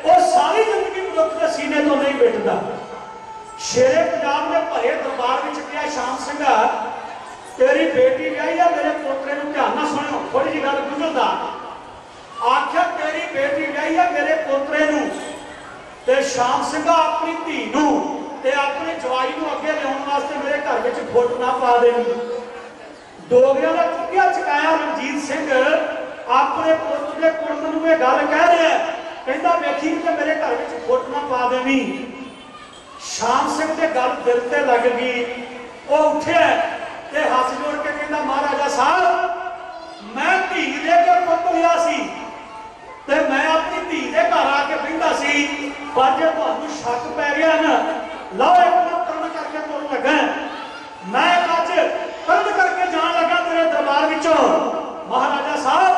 वो सारी जिंदगी मनुख के सीने तो नहीं मिटता। शेरे पंजाब ने भरे दरबार में कहा शाम सिंह तेरी बेटी व्याही है मेरे पोतरे को ध्यान ना सुनियो थोड़ी जी गल गुजरदा आख्या तेरी बेटी व्याही है मेरे पोतरे नूं ते शाम सिंह अपनी धी नूं ते अपने जवाई नूं अगे लियाउण वास्ते मेरे घर विच फुट ना पा देवी डोगरियां दा चुक्किया चकाया रणजीत सिंह अपने पुੱਤ दे कुंड नूं ये गल कह रहा है कहंदा वेखी कि मेरे घर विच फुट ना पा देवी शाम सिंह दे गल दिल ते लग गई वो उठिया ते हाथ जोड़ के कहंदा महाराजा साहब मैं धी दे के पुੱਤ लिया सी ते मैं अपनी धी दे घर आके बहिंदा सी पर जे तुहानूं शक पै गया ना लो एक मैं तरण करके तुरन लगा मैं अज तरण करके जान लगा तेरे दरबार विचों महाराजा साहब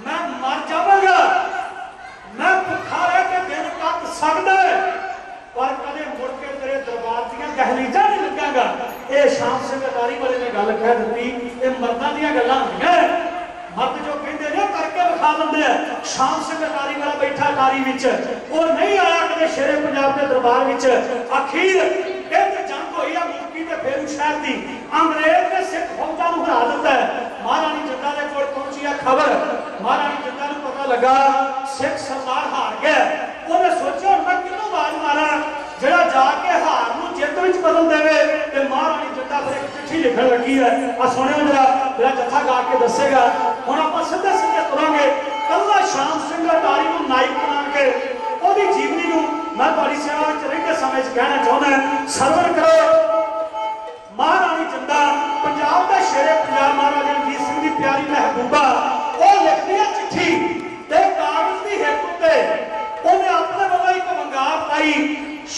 मैं मर जावांगा मैं भुखा रह के दिन कट सकदा पर कदे मुड़ के तेरे दरबार दीयां गहलीजां नहीं लगांगा ये शाम सिंह अटारी वाले ने गल कह दी ये मर्दां दीयां गल्लां होंदियां मर्द जो कहते ने करके विखा दिंदे आ शाम सिंह अटारी वाला बैठा अटारी विच वो नहीं आया कदे शेरे पंजाब के दरबार विच अखीर एक जंग होई आ मुल्की ते फेरू शहर दी अंग्रेज ने सिख फौजां नूं हरा दित्ता महारानी जिंदा दे कोल पहुंची आ खबर महारानी जिंदा नूं पता लगा सिख सरदार हार गया उन्हें सोचा मैं किनों आवाज मारा जरा जाके हार नूं जित विच बदल देवे ते महारानी जिंदा फिर एक चिट्ठी लिखण लगी है आ सुनियो जरा मेरा जत्था गा के दसेगा हुण आपां सीधे सीधे तुरांगे कल्ला शाम सिंह अटारी नूं नायक बना के ओदी जीवनी नूं मैं तुहाडी सेवा विच रहिंदे समय च कहना चाहुंदा सरवण करो महारानी जिंदा पंजाब दा शेरे पंजाब महाराजा रणजीत सिंह दी प्यारी महबूबा ओ लिखदी है चिट्ठी ते कागज दी हित उत्ते उन्हें अपने वालों एक वंगार पाई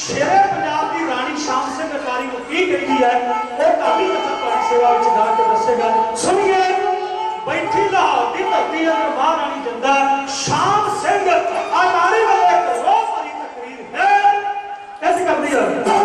शेरे पंजाब की रानी शाम सिंह अटारी को की कही है वो काफी कथा तुम्हारी सेवा में गा के दसेगा सुनिए बैठी लाहौर की धरती अंदर महारानी जिंदा शाम सिंह अटारी वाले एक रोह भरी तकरीर है कैसी करती है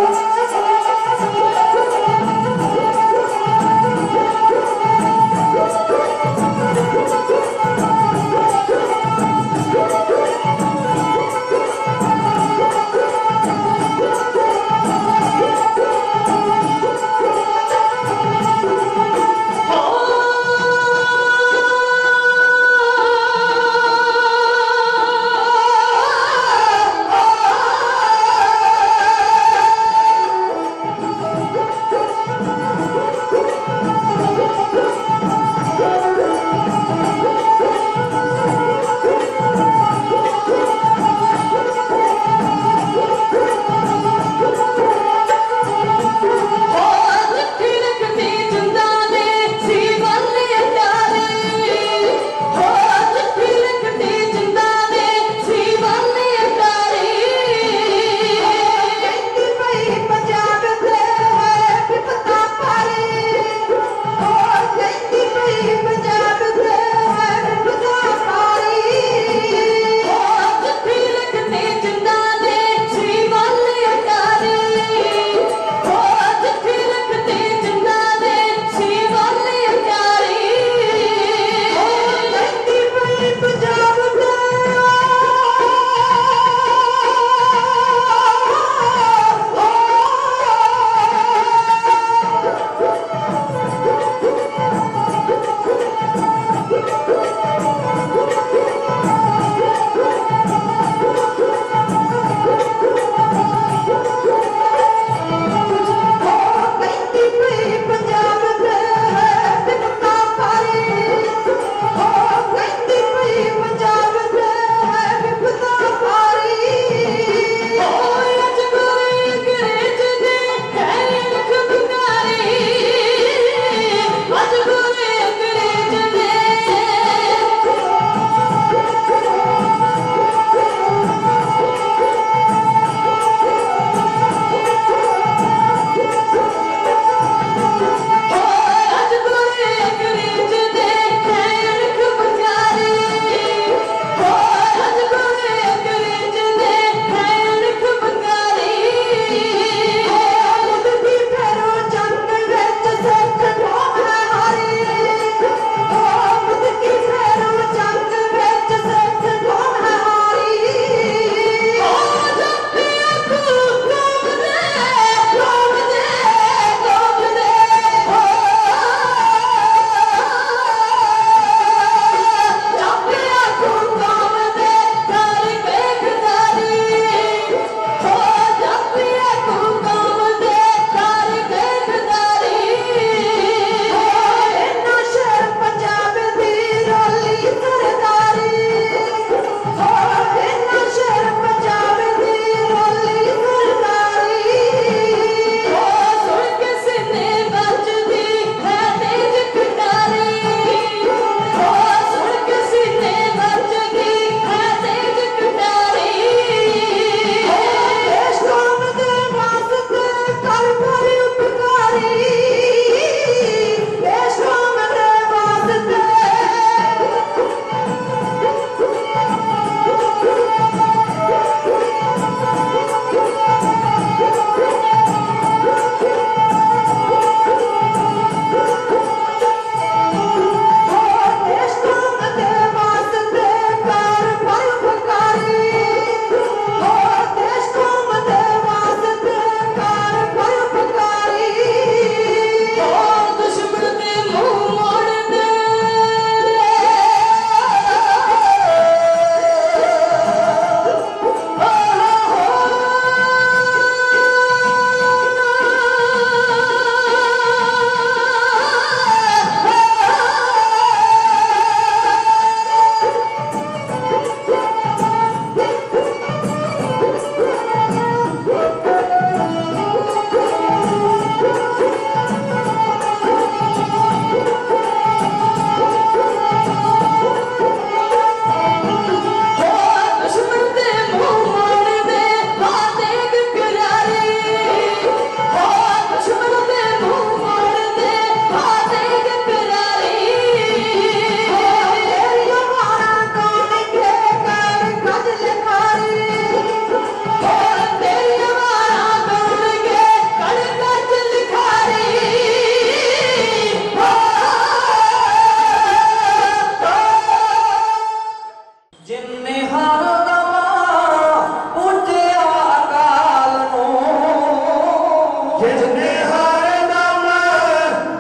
जिसने हर दम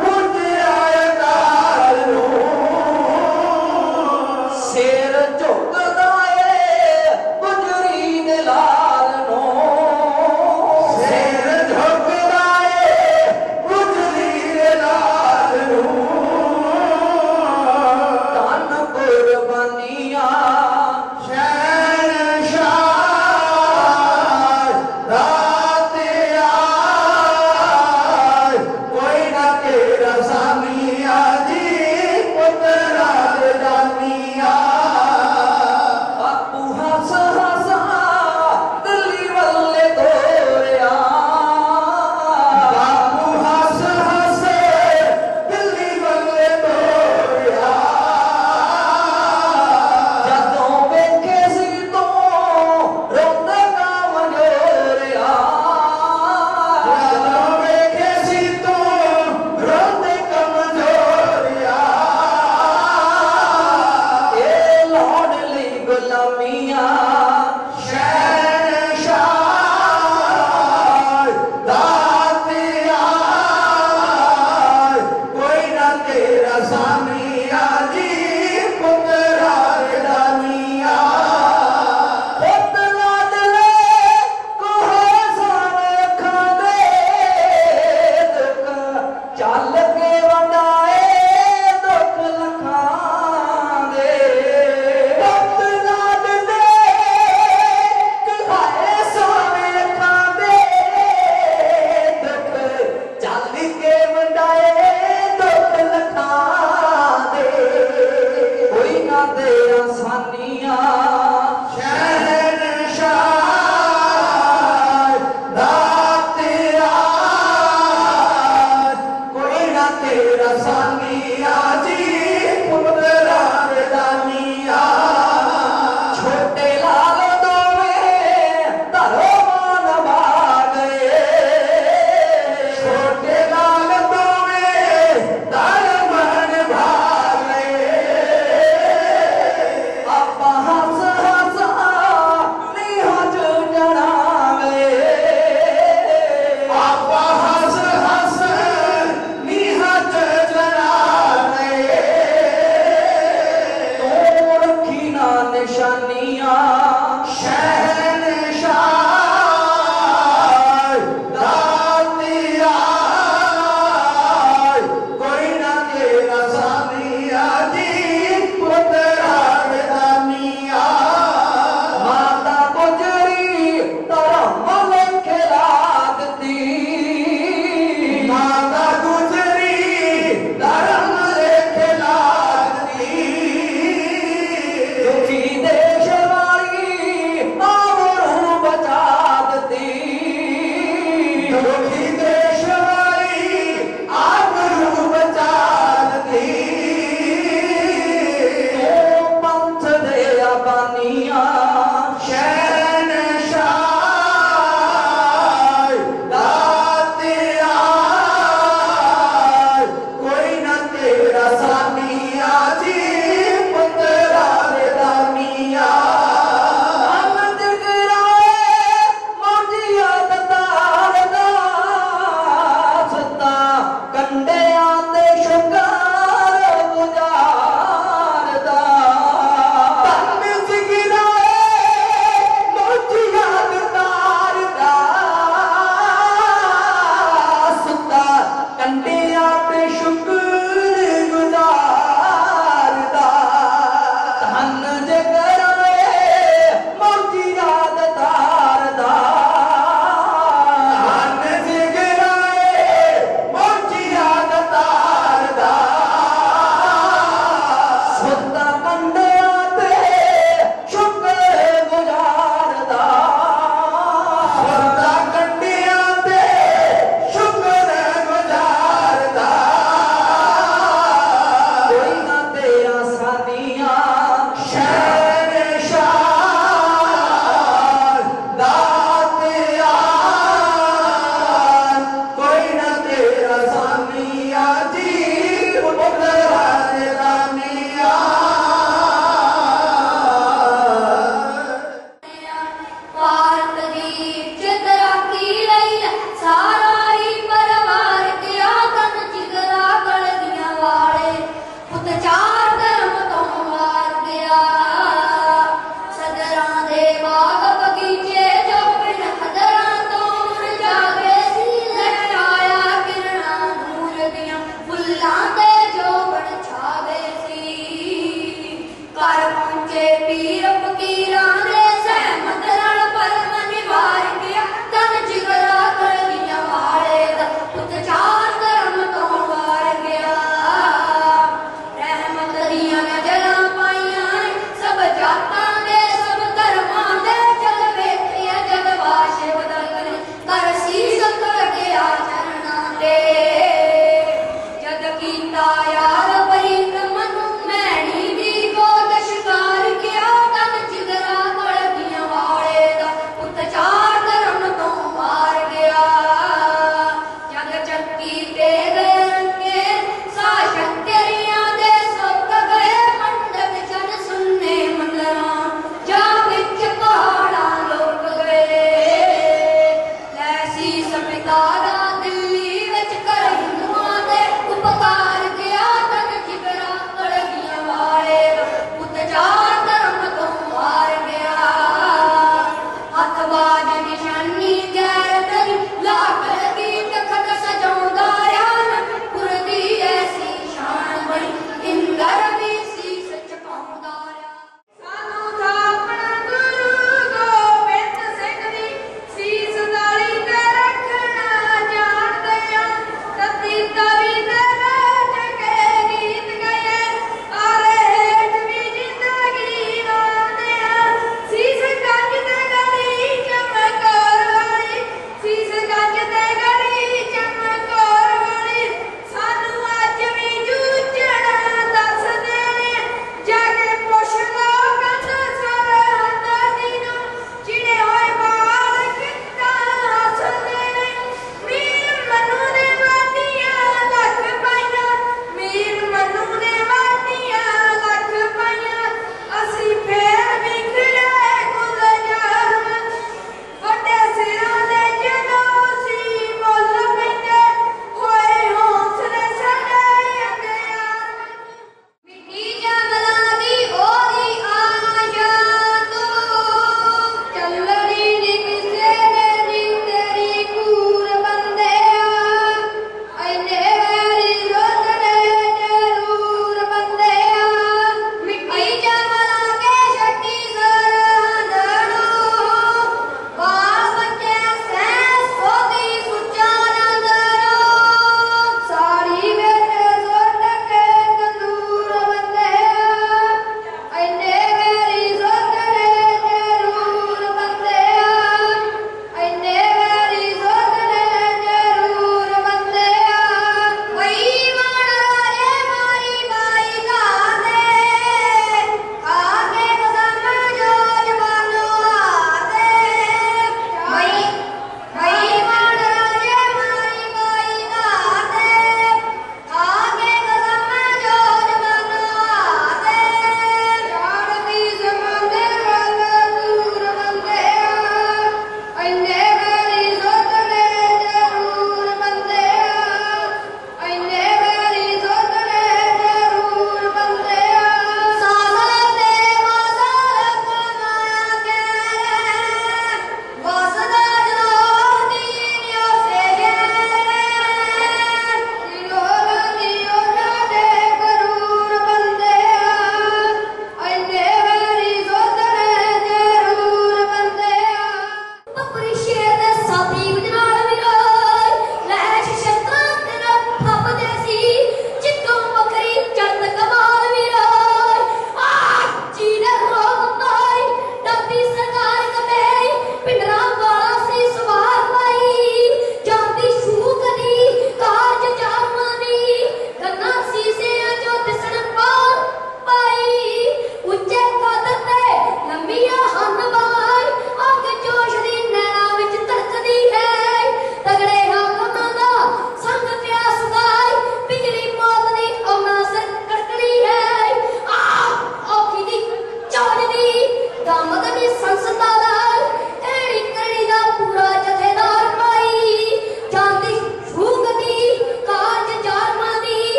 पूजिया अकाल नूं शेर झुकदा ए गुजरी दे लाल नूं शेर झुकदा ए गुजरी दे लाल नूं धन कुर्बानियां बापू हंस हंसा दिल्ली वल्ले तोरिया बापू हंस हंस दिल्ली वल्ले तोरिया जदों वेखे सी तो रोंदा काम जोरिया ਜਦੋਂ ਵੇਖੇ ਸੀ ਤੂੰ ਰੋਂਦੇ ਕਮਜ਼ੋਰਿਆ ए लाडली गुलामियां ਸ਼ਹਿਨशाह ਦਾਤਿਆ ਕੋਈ ਨਾ ਤੇਰਾ ਸਾਮੀਆ ਜੀ ਪੁੱਤਰਾ ਰਦਾਨੀਆ खुद लाडले कोहे सावे खांदे दुख चल के वंडाए दुख लखां दे पुत लाडले कोहे सावे खांदे दुख चल के वंडाए दुख लखां दे कोई ना दे आसानियां शहनशाह दातिया कोई ना तेरा सानिया जी पुत्रा रदानिया छोटे लाल दोवें धरो मान भागे छोटे लाल दोवे दर मन भागे आपा हंस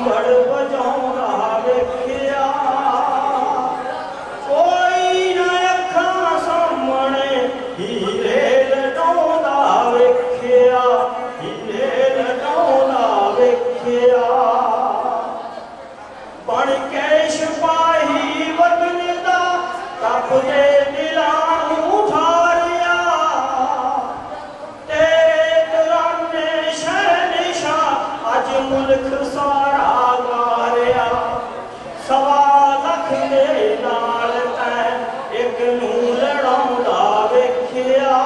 ਕਾਂਗੜ ਵਜਾਉਂਦਾ ਵੇਖਿਆ ਕੋਈ ਨਾ ਅੱਖਾਂ ਸਾਹਮਣੇ ਹੀਰੇ ਲਟਾਉਂਦਾ ਵੇਖਿਆ ਹੀਰੇ ਲਟਾਉਂਦਾ ਵੇਖਿਆ ਬਣ ਕੇ ਸਿਪਾਹੀ ਵਤਨ ਦਾ ਤਪਦੇ ਦਿਲਾਂ ਨੂੰ ਠਾਰਿਆ ਤੇਰੇ ਤਰਾਨੇ ਸ਼ਹਿਨਸ਼ਾਹ ਅੱਜ ਮੁਲਕ ਸਾਰਾ ਗਾਰਿਆ ਸਵਾ ਲੱਖ ਦੇ ਨਾਲ ਤੈਂ ਇੱਕ ਨੂੰ ਲੜਾਉਂਦਾ ਵੇਖਿਆ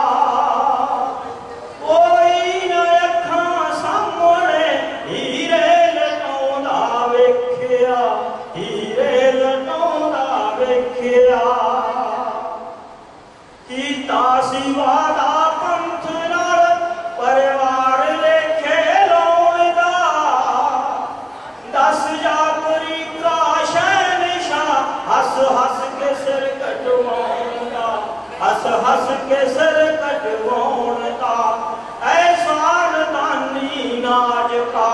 ਕੋਈ ਨਾ ਅੱਖਾਂ ਸਾਹਮਣੇ ਹੀਰੇ ਲਟਾਉਂਦਾ ਵੇਖਿਆ ਹੀਰੇ ਲਟਾਉਂਦਾ ਵੇਖਿਆ ਕੀਤਾ ਸੀ ਵਾਦਾ ਪੰਥ ਨਾਲ ਪਰਿਵਾਰ ਲੇਖੇ ਲਾਉਣ ਦਾ ਦੱਸ ਜਾ ਤਰੀਕਾ ਸ਼ਹਿਨਸ਼ਾਹ ਹੱਸ ਹੱਸ ਕੇ ਸਿਰ ਕਟਵਾਉਣ ਦਾ ਹੱਸ ਹੱਸ ਕੇ ਸਿਰ ਕਟਵਾਉਣ ਦਾ ਐਸਾ ਨਦਾਨੀ ਨਾਜ ਕਾ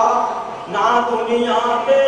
ਨਾ ਦੁਨੀਆ ਤੇ